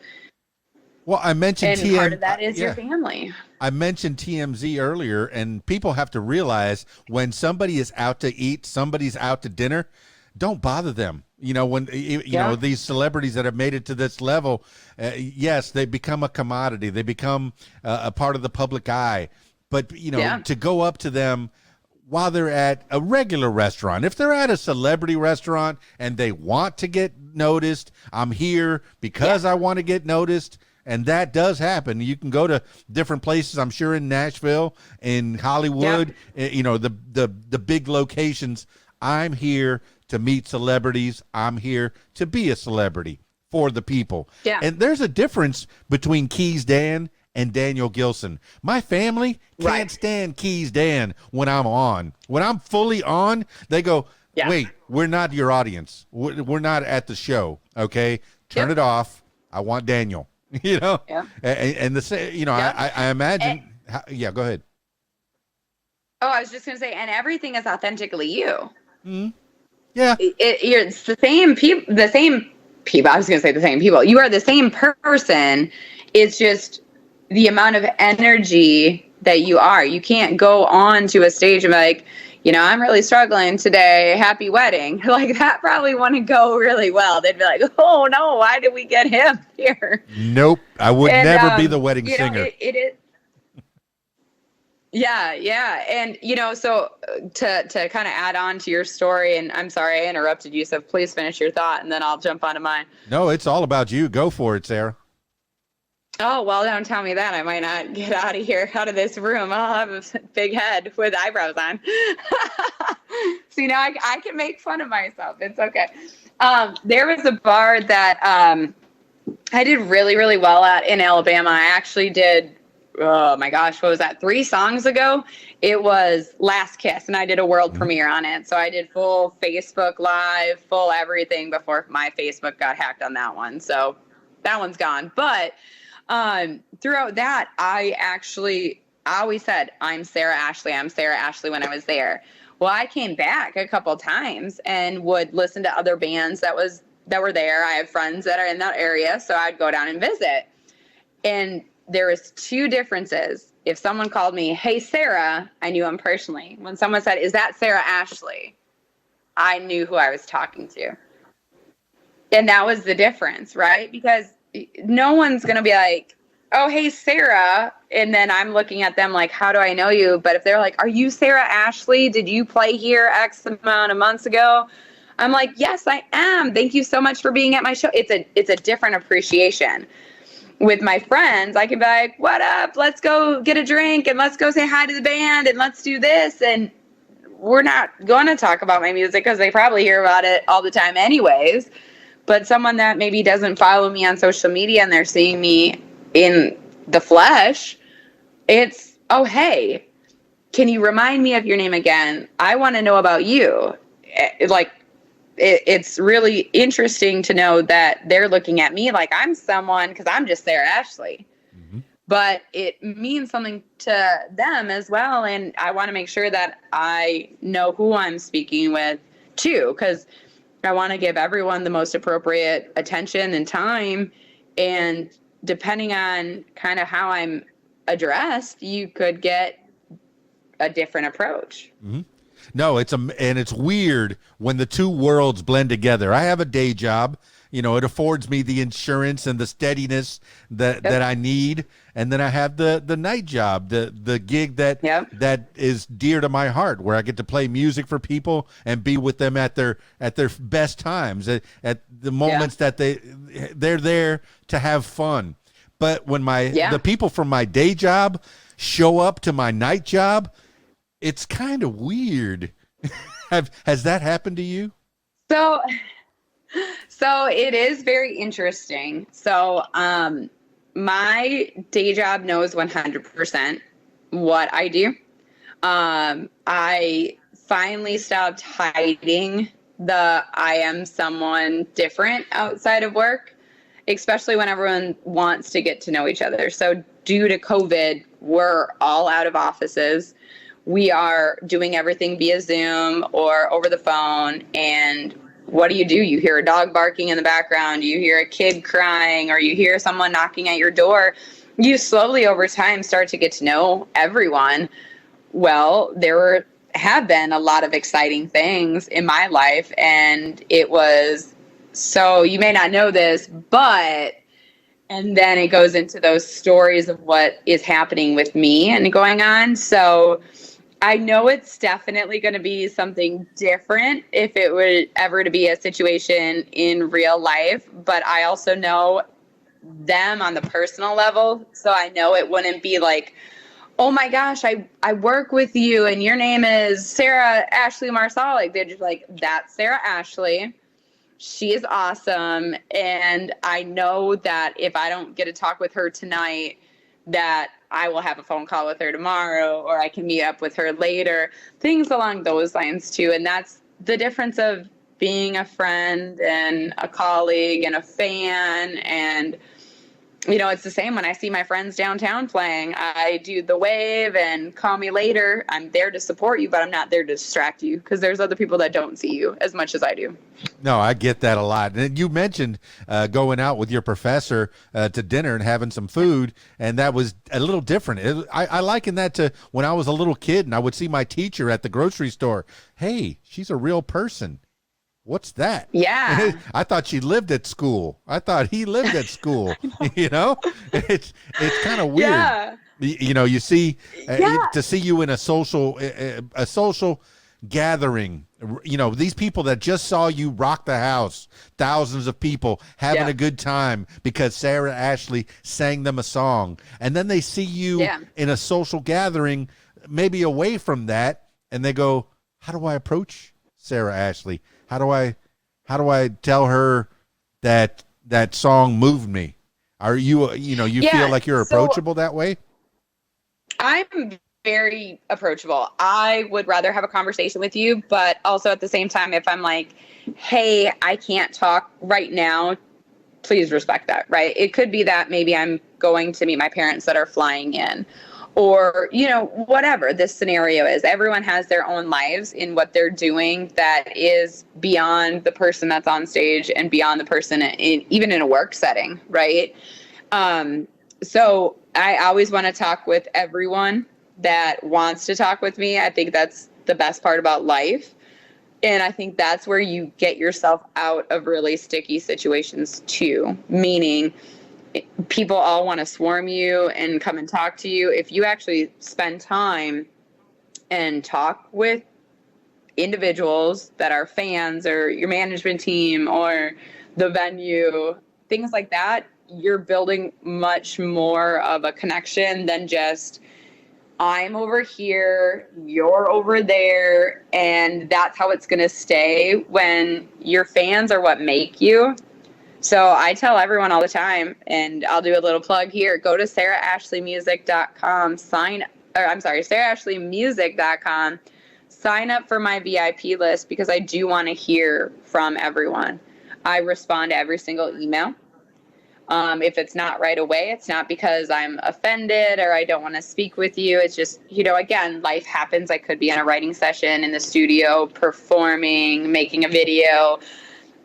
Well, I mentioned and part of that is your family. I mentioned TMZ earlier, and people have to realize when somebody is out to eat, somebody's out to dinner, don't bother them. When these celebrities that have made it to this level, yes, they become a commodity. They become a part of the public eye. But, to go up to them while they're at a regular restaurant, if they're at a celebrity restaurant and they want to get noticed, I'm here because I want to get noticed. And that does happen. You can go to different places, I'm sure in Nashville, in Hollywood, the big locations. I'm here to meet celebrities. I'm here to be a celebrity for the people. Yeah. And there's a difference between Keys Dan and Daniel Gilson. My family can't stand Keys Dan when I'm on. When I'm fully on, they go, wait, we're not your audience. We're not at the show. Okay. Turn it off. I want Daniel. And the same, I imagine. Go ahead. Oh, I was just gonna say, and everything is authentically you. Mm-hmm. Yeah, it's the same people. The same people. I was gonna say the same people. You are the same person. It's just the amount of energy that you are. You can't go on to a stage and be like, I'm really struggling today. Happy wedding. Like that probably wouldn't go really well. They'd be like, oh no, why did we get him here? Nope. I would never be the wedding singer. It is. Yeah. And, so to kind of add on to your story, and I'm sorry I interrupted you, so please finish your thought and then I'll jump onto mine. No, it's all about you. Go for it, Sarah. Oh, well, don't tell me that. I might not get out of this room. I'll have a big head with eyebrows on. So, I can make fun of myself. It's okay. There was a bar that I did really, really well at in Alabama. I actually did, oh my gosh, what was that? 3 songs ago? It was Last Kiss, and I did a world premiere on it. So I did full Facebook Live, full everything before my Facebook got hacked on that one. So that one's gone. But throughout that, I always said, I'm Sarah Ashley. I'm Sarah Ashley when I was there. Well, I came back a couple times and would listen to other bands that were there. I have friends that are in that area, so I'd go down and visit. And there was 2 differences. If someone called me, hey, Sarah, I knew them personally. When someone said, is that Sarah Ashley? I knew who I was talking to. And that was the difference, right? Because no one's going to be like, oh, hey, Sarah. And then I'm looking at them like, how do I know you? But if they're like, are you Sarah Ashley? Did you play here X amount of months ago? I'm like, yes, I am. Thank you so much for being at my show. It's a different appreciation. With my friends, I can be like, what up? Let's go get a drink and let's go say hi to the band and let's do this. And we're not going to talk about my music because they probably hear about it all the time anyways. But someone that maybe doesn't follow me on social media and they're seeing me in the flesh, it's, oh, hey, can you remind me of your name again? I want to know about you. Like, it's really interesting to know that they're looking at me like I'm someone, because I'm just Sarah Ashley. Mm-hmm. But it means something to them as well. And I want to make sure that I know who I'm speaking with too, because I want to give everyone the most appropriate attention and time. And depending on kind of how I'm addressed, you could get a different approach. Mm-hmm. No, and it's weird when the two worlds blend together. I have a day job, it affords me the insurance and the steadiness that I need, and then I have the night job, the gig that is dear to my heart, where I get to play music for people and be with them at their best times, at the moments that they're there to have fun. But when the people from my day job show up to my night job, it's kind of weird. Has that happened to you? So it is very interesting. So my day job knows 100% what I do. I finally stopped hiding the I am someone different outside of work, especially when everyone wants to get to know each other. So due to COVID, we're all out of offices. We are doing everything via Zoom or over the phone. And what do? You hear a dog barking in the background, you hear a kid crying, or you hear someone knocking at your door. You slowly over time start to get to know everyone. Well, there have been a lot of exciting things in my life. And it was, so you may not know this, but, and then it goes into those stories of what is happening with me and going on. So I know it's definitely going to be something different if it were ever to be a situation in real life, but I also know them on the personal level. So I know it wouldn't be like, oh my gosh, I work with you and your name is Sarah Ashley Marsolek. They're just like, that's Sarah Ashley. She is awesome. And I know that if I don't get to talk with her tonight, that I will have a phone call with her tomorrow, or I can meet up with her later, things along those lines too. And that's the difference of being a friend and a colleague and a fan. And it's the same when I see my friends downtown playing. I do the wave and call me later. I'm there to support you, but I'm not there to distract you, because there's other people that don't see you as much as I do. No, I get that a lot. And you mentioned going out with your professor to dinner and having some food, and that was a little different. I liken that to when I was a little kid and I would see my teacher at the grocery store. Hey, she's a real person. What's that? Yeah. I thought she lived at school. I thought he lived at school. It's kind of weird. Yeah. You see, to see you in a social gathering, these people that just saw you rock the house, thousands of people having a good time because Sarah Ashley sang them a song. And then they see you in a social gathering, maybe away from that, and they go, how do I approach Sarah Ashley? How do I tell her that song moved me? Are you, feel like you're approachable that way? I'm very approachable. I would rather have a conversation with you, but also at the same time, if I'm like, hey, I can't talk right now, please respect that, right? It could be that maybe I'm going to meet my parents that are flying in, or, whatever this scenario is. Everyone has their own lives in what they're doing that is beyond the person that's on stage and beyond the person even in a work setting, right? So I always want to talk with everyone that wants to talk with me. I think that's the best part about life. And I think that's where you get yourself out of really sticky situations too, meaning people all want to swarm you and come and talk to you. If you actually spend time and talk with individuals that are fans or your management team or the venue, things like that, you're building much more of a connection than just, I'm over here, you're over there, and that's how it's going to stay. When your fans are what make you, So I tell everyone all the time, and I'll do a little plug here. Go to sarahashleymusic.com, sarahashleymusic.com, sign up for my VIP list because I do want to hear from everyone. I respond to every single email. If it's not right away, it's not because I'm offended or I don't want to speak with you. It's just, again, life happens. I could be in a writing session in the studio, performing, making a video,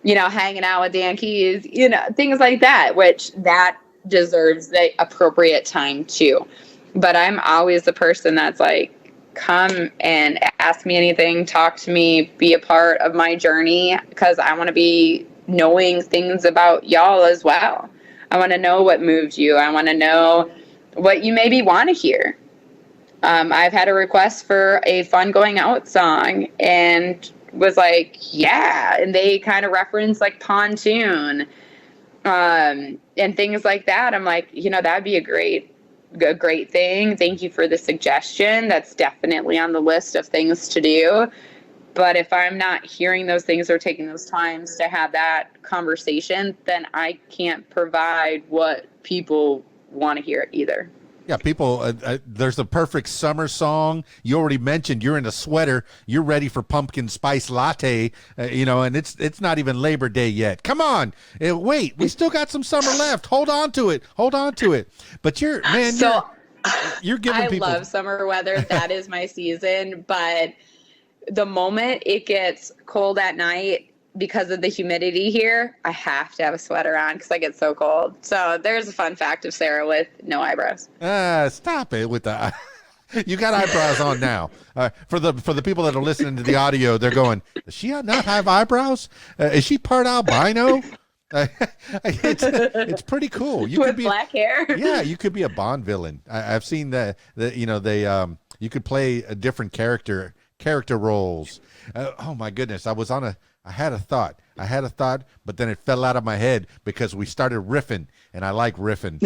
hanging out with Dan Keys, things like that, which that deserves the appropriate time too. But I'm always the person that's like, come and ask me anything, talk to me, be a part of my journey, because I want to be knowing things about y'all as well. I want to know what moved you. I want to know what you maybe want to hear. I've had a request for a fun going out song and was like, yeah. And they kind of reference like Pontoon and things like that. I'm like, that'd be a great thing. Thank you for the suggestion. That's definitely on the list of things to do. But if I'm not hearing those things or taking those times to have that conversation, then I can't provide what people want to hear either. Yeah, people, there's a perfect summer song. You already mentioned you're in a sweater. You're ready for pumpkin spice latte, and it's not even Labor Day yet. Come on. Wait, we still got some summer left. Hold on to it. But you're giving people. I love summer weather. That is my season. But the moment it gets cold at night, because of the humidity here, I have to have a sweater on because I get so cold. So there's a fun fact of Sarah with no eyebrows. Stop it with the. You got eyebrows on now. For the people that are listening to the audio, they're going, does she not have eyebrows? Is she part albino? It's pretty cool. You with could be black hair. Yeah, you could be a Bond villain. I've seen that. You could play a different character roles. Oh my goodness, I had a thought, but then it fell out of my head because we started riffing, and I like riffing.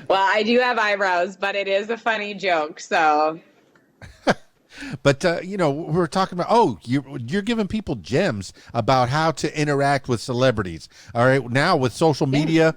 Well, I do have eyebrows, but it is a funny joke, so. But we're talking about you're giving people gems about how to interact with celebrities. All right, now with social media,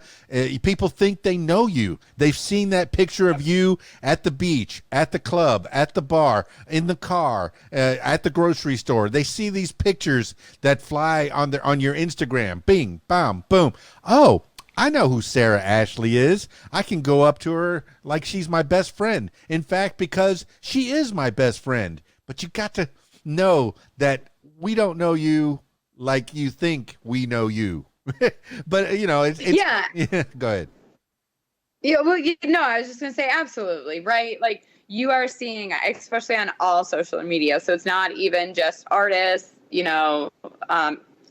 people think they know you. They've seen that picture of you at the beach, at the club, at the bar, in the car, at the grocery store. They see these pictures that fly on your Instagram. Bing, bam, boom. Oh, I know who Sarah Ashley is. I can go up to her like she's my best friend. In fact, because she is my best friend. But you got to know that we don't know you like you think we know you. But, it's yeah. Go ahead. Yeah, well, I was just going to say absolutely, right? Like you are seeing, especially on all social media. So it's not even just artists,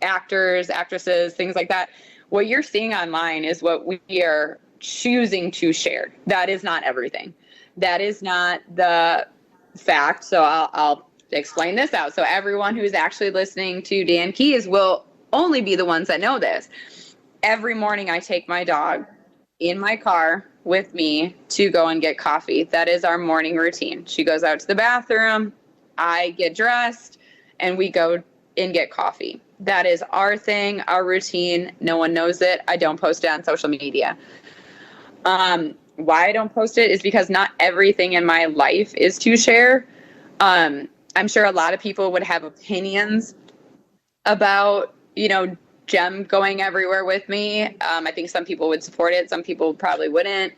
actors, actresses, things like that. What you're seeing online is what we are choosing to share. That is not everything. That is not the fact. So I'll explain this out. So everyone who's actually listening to Dan Keys will only be the ones that know this. Every morning I take my dog in my car with me to go and get coffee. That is our morning routine. She goes out to the bathroom, I get dressed, and we go and get coffee. That is our thing, our routine. No one knows it. I don't post it on social media. Why I don't post it is because not everything in my life is to share. I'm sure a lot of people would have opinions about, Jem going everywhere with me. I think some people would support it. Some people probably wouldn't.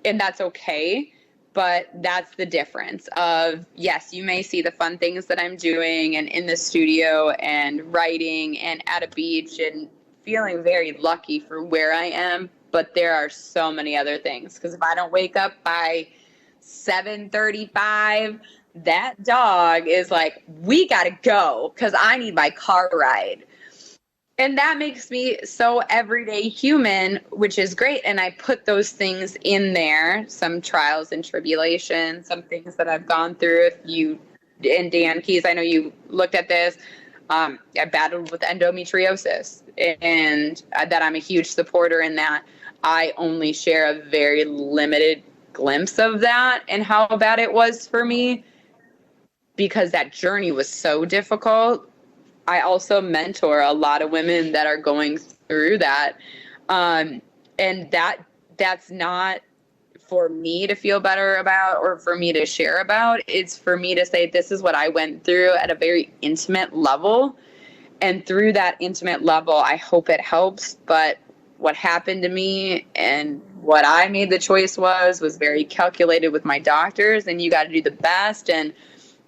And that's okay. But that's the difference of, yes, you may see the fun things that I'm doing and in the studio and writing and at a beach and feeling very lucky for where I am. But there are so many other things. Because if I don't wake up by 7:35, that dog is like, we got to go because I need my car ride. And that makes me so everyday human, which is great. And I put those things in there, some trials and tribulations, some things that I've gone through. If you, and Dan Keys, I know you looked at this. I battled with endometriosis, and that I'm a huge supporter in that. I only share a very limited glimpse of that and how bad it was for me because that journey was so difficult. I also mentor a lot of women that are going through that. And that's not for me to feel better about or for me to share about. It's for me to say, this is what I went through at a very intimate level. And through that intimate level, I hope it helps. But what happened to me and what I made the choice was very calculated with my doctors. And you got to do the best and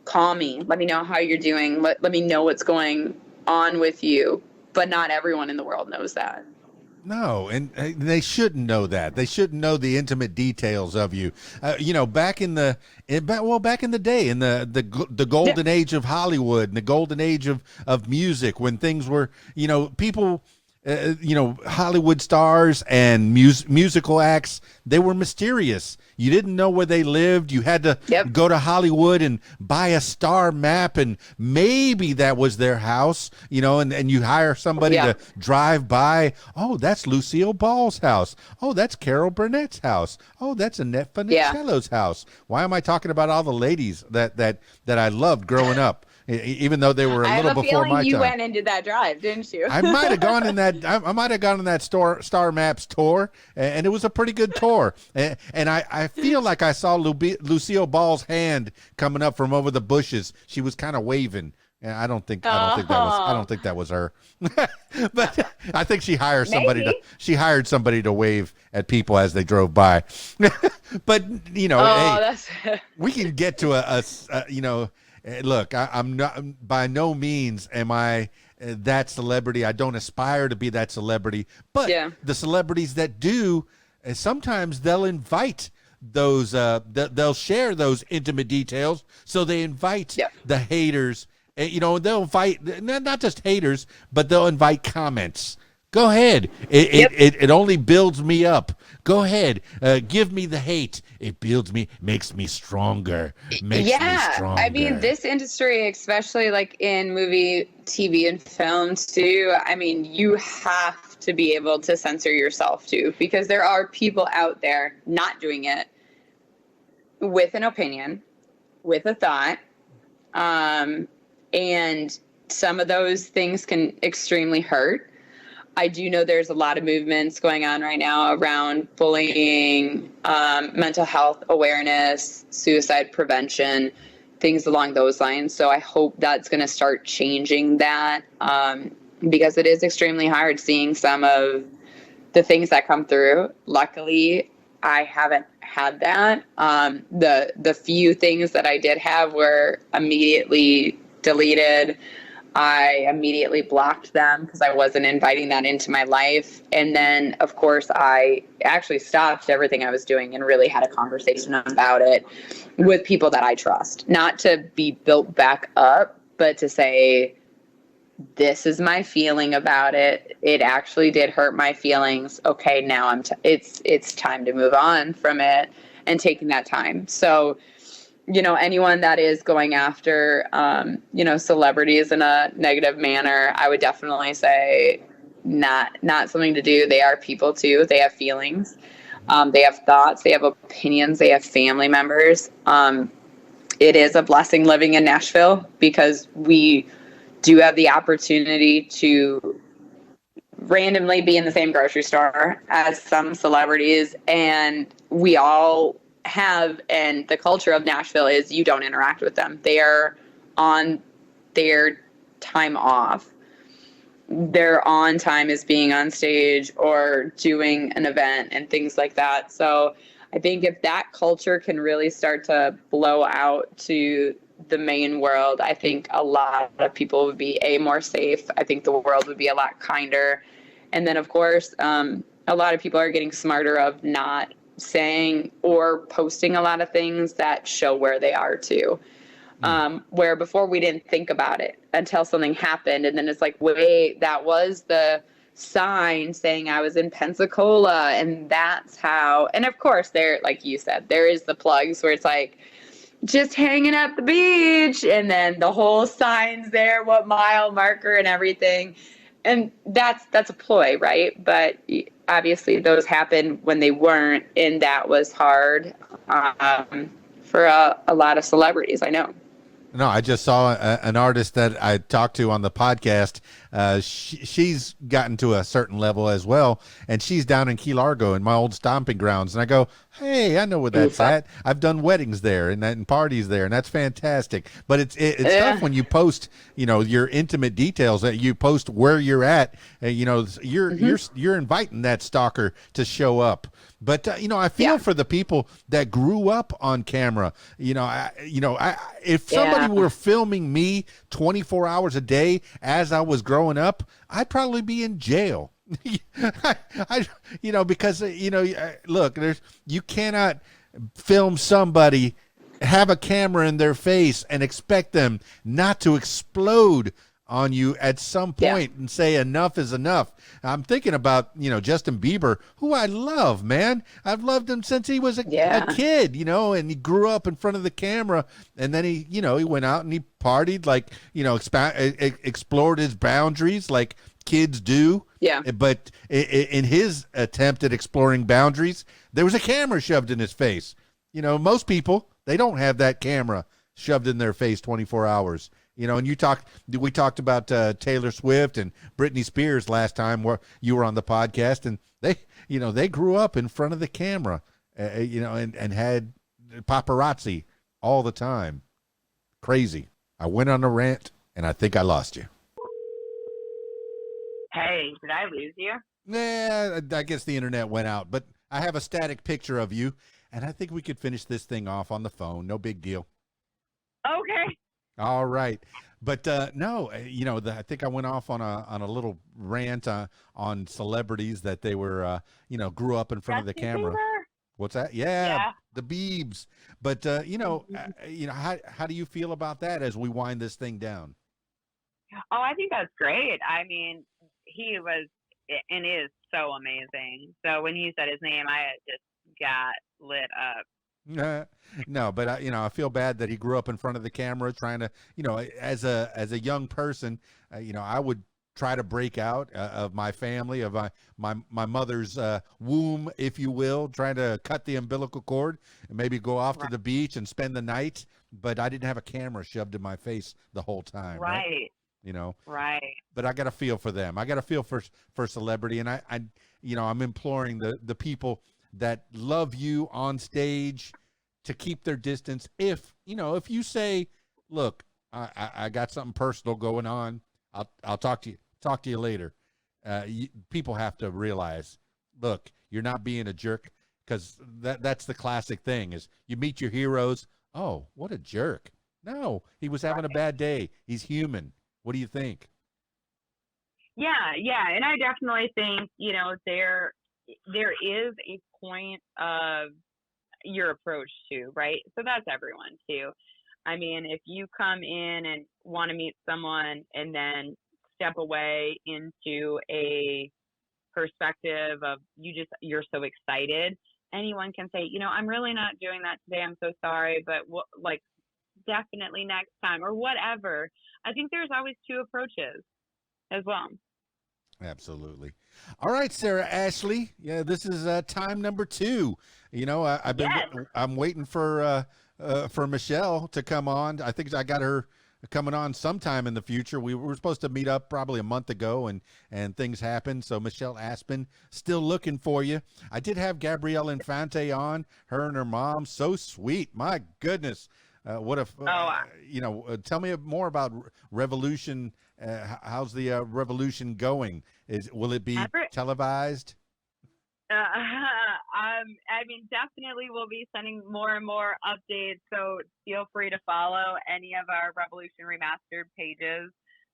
call me. Let me know how you're doing. Let me know what's going on with you. But not everyone in the world knows that. No, and they shouldn't know that. They shouldn't know the intimate details of you. Back in the day, in the golden age of Hollywood and the golden age of music, when things were, people, Hollywood stars and musical acts, they were mysterious. You didn't know where they lived. You had to go to Hollywood and buy a star map, and maybe that was their house, and you hire somebody to drive by. Oh, that's Lucille Ball's house. Oh, that's Carol Burnett's house. Oh, that's Annette Funicello's house. Why am I talking about all the ladies that I loved growing up? Even though they were a little before my time. You went and did that drive, didn't you? I might have gone in that. I might have gone on that Star Maps tour, and it was a pretty good tour. And I feel like I saw Lucille Ball's hand coming up from over the bushes. She was kind of waving. And I don't think that was her. But I think she hired somebody to wave at people as they drove by. But we can get to a look, I'm not, by no means am I that celebrity. I don't aspire to be that celebrity, but the celebrities that do, sometimes they'll invite those, they'll share those intimate details. So they invite the haters, they'll invite not just haters, but they'll invite comments. Go ahead. It only builds me up. Go ahead. Give me the hate. It builds me, makes me stronger. Makes me stronger. I mean, this industry, especially like in movie, TV, and film too, I mean, you have to be able to censor yourself too, because there are people out there not doing it with an opinion, with a thought, and some of those things can extremely hurt. I do know there's a lot of movements going on right now around bullying, mental health awareness, suicide prevention, things along those lines. So I hope that's going to start changing that, because it is extremely hard seeing some of the things that come through. Luckily, I haven't had that. The few things that I did have were immediately deleted. I immediately blocked them because I wasn't inviting that into my life. And then, of course, I actually stopped everything I was doing and really had a conversation about it with people that I trust. Not to be built back up, but to say, this is my feeling about it. It actually did hurt my feelings. Okay, now it's time to move on from it, and taking that time. So, anyone that is going after, celebrities in a negative manner, I would definitely say not something to do. They are people too. They have feelings. They have thoughts. They have opinions. They have family members. It is a blessing living in Nashville because we do have the opportunity to randomly be in the same grocery store as some celebrities, and we all have, and the culture of Nashville is you don't interact with them. They are on their time off. Their on time is being on stage or doing an event and things like that. So I think if that culture can really start to blow out to the main world, I think a lot of people would be more safe. I think the world would be a lot kinder. And then, of course, a lot of people are getting smarter of not saying or posting a lot of things that show where they are too. Where before we didn't think about it until something happened. And then it's like, wait, that was the sign saying I was in Pensacola. And that's how, and of course there, like you said, there is the plugs where it's like just hanging at the beach. And then the whole sign's there, what mile marker and everything. And that's a ploy, right? But obviously those happened when they weren't, and that was hard for a lot of celebrities, I know. No, I just saw an artist that I talked to on the podcast. she's gotten to a certain level as well, and she's down in Key Largo in my old stomping grounds. And I go, hey, I know where that's at. I've done weddings there and parties there, and that's fantastic. But it's tough when you post, your intimate details. That you post where you're at. You're inviting that stalker to show up. But I feel for the people that grew up on camera. If somebody were filming me 24 hours a day as I was growing up, I'd probably be in jail. Because look, you cannot film somebody, have a camera in their face, and expect them not to explode on you at some point and say enough is enough. I'm thinking about, Justin Bieber, who I love, man. I've loved him since he was a kid, and he grew up in front of the camera, and then he went out and he partied, like, explored his boundaries like kids do. Yeah. But in his attempt at exploring boundaries, there was a camera shoved in his face. Most people, they don't have that camera shoved in their face 24 hours. And we talked about Taylor Swift and Britney Spears last time where you were on the podcast, and they grew up in front of the camera, and had paparazzi all the time. Crazy. I went on a rant, and I think I lost you. Hey, did I lose you? Yeah, I guess the internet went out, but I have a static picture of you, and I think we could finish this thing off on the phone. No big deal. Okay. All right. But no, I think I went off on a little rant on celebrities that they were, grew up in front of the camera. What's that? Yeah, the Biebs. But, how do you feel about that as we wind this thing down? Oh, I think that's great. I mean, he was and is so amazing. So when you said his name, I just got lit up. No, but I feel bad that he grew up in front of the camera trying to, as a young person, I would try to break out of my family, of my mother's womb, if you will, trying to cut the umbilical cord and maybe go off to the beach and spend the night. But I didn't have a camera shoved in my face the whole time. Right. Right. But I got a feel for them. I got a feel for celebrity, and I'm imploring the people that love you on stage to keep their distance. If you say, look, I got something personal going on, I'll talk to you later. People have to realize, look, you're not being a jerk, because that's the classic thing is you meet your heroes. Oh, what a jerk. No, he was having a bad day. He's human. What do you think? Yeah. And I definitely think, there is a point of your approach too, right? So that's everyone too. I mean, if you come in and want to meet someone and then step away into a perspective of you're so excited, anyone can say, I'm really not doing that today. I'm so sorry, but definitely next time or whatever. I think there's always two approaches as well. Absolutely. All right, Sarah Ashley. Yeah, this is time number 2. I'm waiting for Michelle to come on. I think I got her coming on sometime in the future. We were supposed to meet up probably a month ago, and things happened. So Michelle Aspen, still looking for you. I did have Gabrielle Infante on, her and her mom. So sweet. My goodness. What if, tell me more about Revolution. How's the Revolution going? Will it be televised? Definitely we'll be sending more and more updates. So feel free to follow any of our Revolution Remastered pages.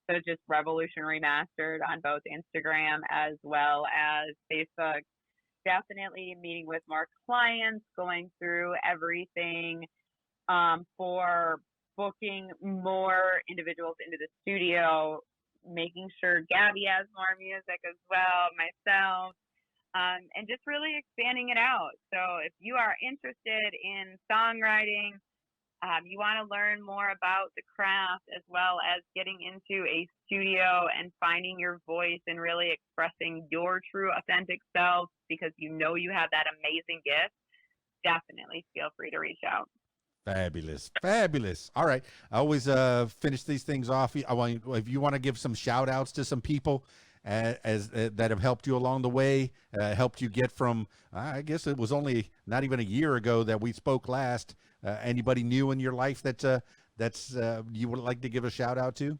So just Revolution Remastered on both Instagram as well as Facebook. Definitely meeting with more clients, going through everything for booking more individuals into the studio, making sure Gabby has more music as well, myself, and just really expanding it out. So if you are interested in songwriting, you want to learn more about the craft as well as getting into a studio and finding your voice and really expressing your true authentic self because you have that amazing gift, definitely feel free to reach out. Fabulous, fabulous. All right, I always finish these things off. I want, if you want to give some shout outs to some people as that have helped you along the way, helped you get from. I guess it was only not even a year ago that we spoke last. Anybody new in your life that's you would like to give a shout out to?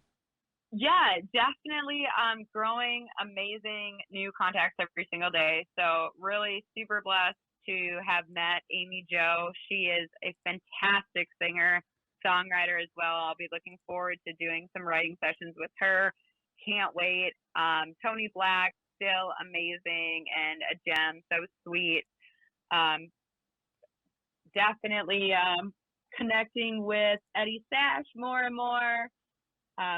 Yeah, definitely. Growing amazing new contacts every single day. So really super blessed to have met Amy Jo. She is a fantastic singer, songwriter as well. I'll be looking forward to doing some writing sessions with her. Can't wait. Tony Black, still amazing and a gem, so sweet. Definitely connecting with Eddie Sash more and more.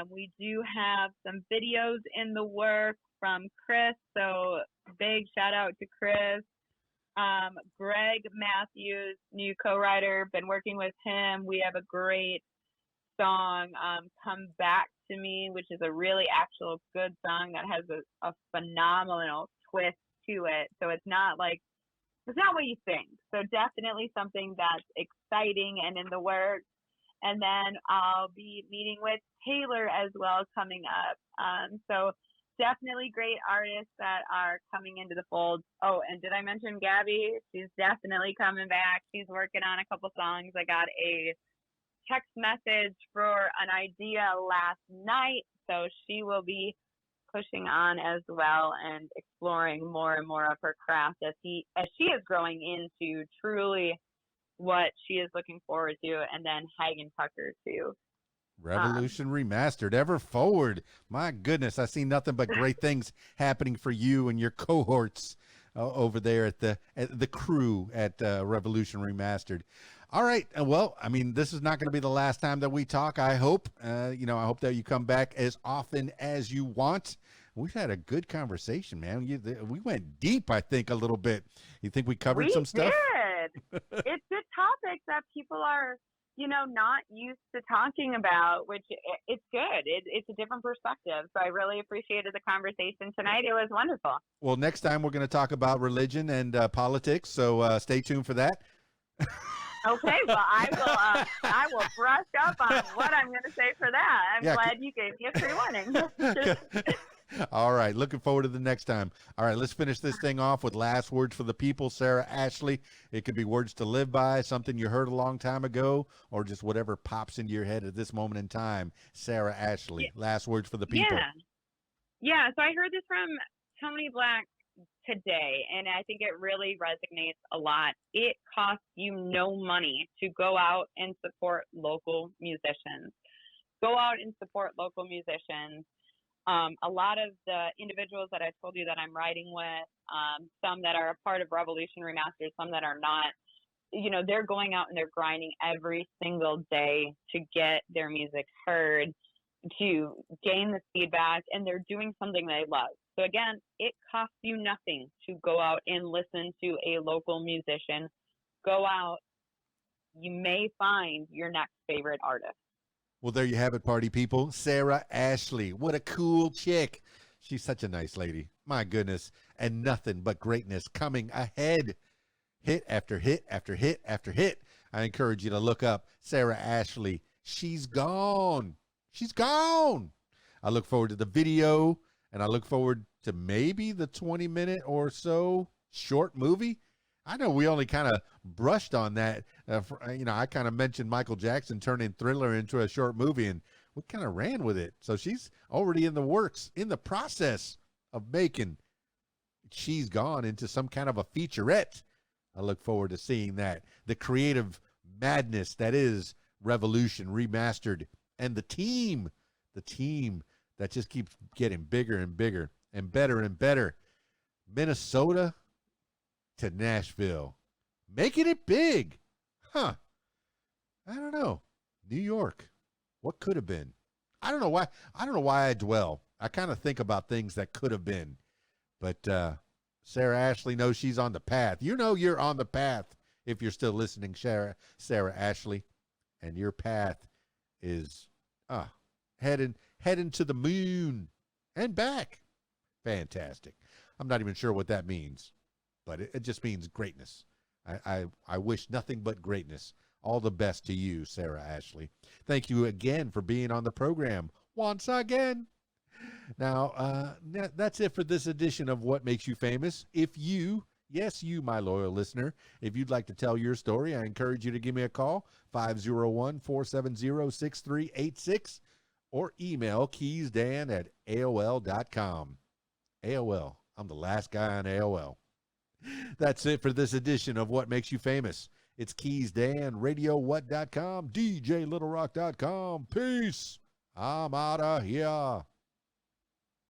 We do have some videos in the work from Chris, so big shout out to Chris. Greg Matthews, new co-writer, been working with him. We have a great song, Come Back to Me, which is a really actual good song that has a phenomenal twist to it. So it's not what you think. So definitely something that's exciting and in the works. And then I'll be meeting with Taylor as well coming up. So definitely great artists that are coming into the fold. Oh, and did I mention Gabby? She's definitely coming back. She's working on a couple songs. I got a text message for an idea last night, so she will be pushing on as well and exploring more and more of her craft as she is growing into truly what she is looking forward to, and then Hagen Tucker too. Revolution Remastered, ever forward. My goodness, I see nothing but great things happening for you and your cohorts over there at the crew at Revolution Remastered. All right, well, I mean, this is not going to be the last time that we talk. I hope, I hope that you come back as often as you want. We've had a good conversation, man. We went deep, I think, a little bit. You think we covered some stuff? We did. It's a topic that people are not used to talking about, which it's good. It's a different perspective. So I really appreciated the conversation tonight. It was wonderful. Well, next time we're going to talk about religion and politics. So stay tuned for that. Okay. Well, I will brush up on what I'm going to say for that. I'm glad you gave me a free warning. All right. Looking forward to the next time. All right. Let's finish this thing off with last words for the people. Sarah Ashley. It could be words to live by, something you heard a long time ago, or just whatever pops into your head at this moment in time. Sarah Ashley. Last words for the people. Yeah. So I heard this from Tony Black today, and I think it really resonates a lot. It costs you no money to go out and support local musicians. Go out and support local musicians. A lot of the individuals that I told you that I'm writing with, some that are a part of Revolution Remastered, some that are not, they're going out and they're grinding every single day to get their music heard, to gain the feedback, and they're doing something they love. So again, it costs you nothing to go out and listen to a local musician. Go out. You may find your next favorite artist. Well, there you have it, party people. Sarah Ashley. What a cool chick. She's such a nice lady. My goodness. And nothing but greatness coming ahead. Hit after hit after hit after hit. I encourage you to look up Sarah Ashley. She's gone. She's gone. I look forward to the video, and I look forward to maybe the 20-minute or so short movie. I know we only kind of brushed on that. I kind of mentioned Michael Jackson turning Thriller into a short movie, and we kind of ran with it. So she's already in the works, in the process of making She's Gone into some kind of a featurette. I look forward to seeing that. The creative madness that is Revolution Remastered, and the team that just keeps getting bigger and bigger and better. Minnesota to Nashville, making it big. I don't know. New York, what could have been? I don't know why I dwell. I kind of think about things that could have been. But Sarah Ashley knows she's on the path. You know you're on the path if you're still listening, Sarah Ashley. And your path is heading to the moon and back. Fantastic. I'm not even sure what that means, but it just means greatness. I wish nothing but greatness All the best to you, Sarah Ashley. Thank you again for being on the program once again. Now, that's it for this edition of What Makes You Famous. If you, yes, you, my loyal listener, if you'd like to tell your story, I encourage you to give me a call, 501-470-6386, or email keysdan@aol.com. AOL. I'm the last guy on AOL. That's it for this edition of What Makes You Famous. It's Keys Dan, RadioWhat.com, DJLittleRock.com. Peace. I'm out of here.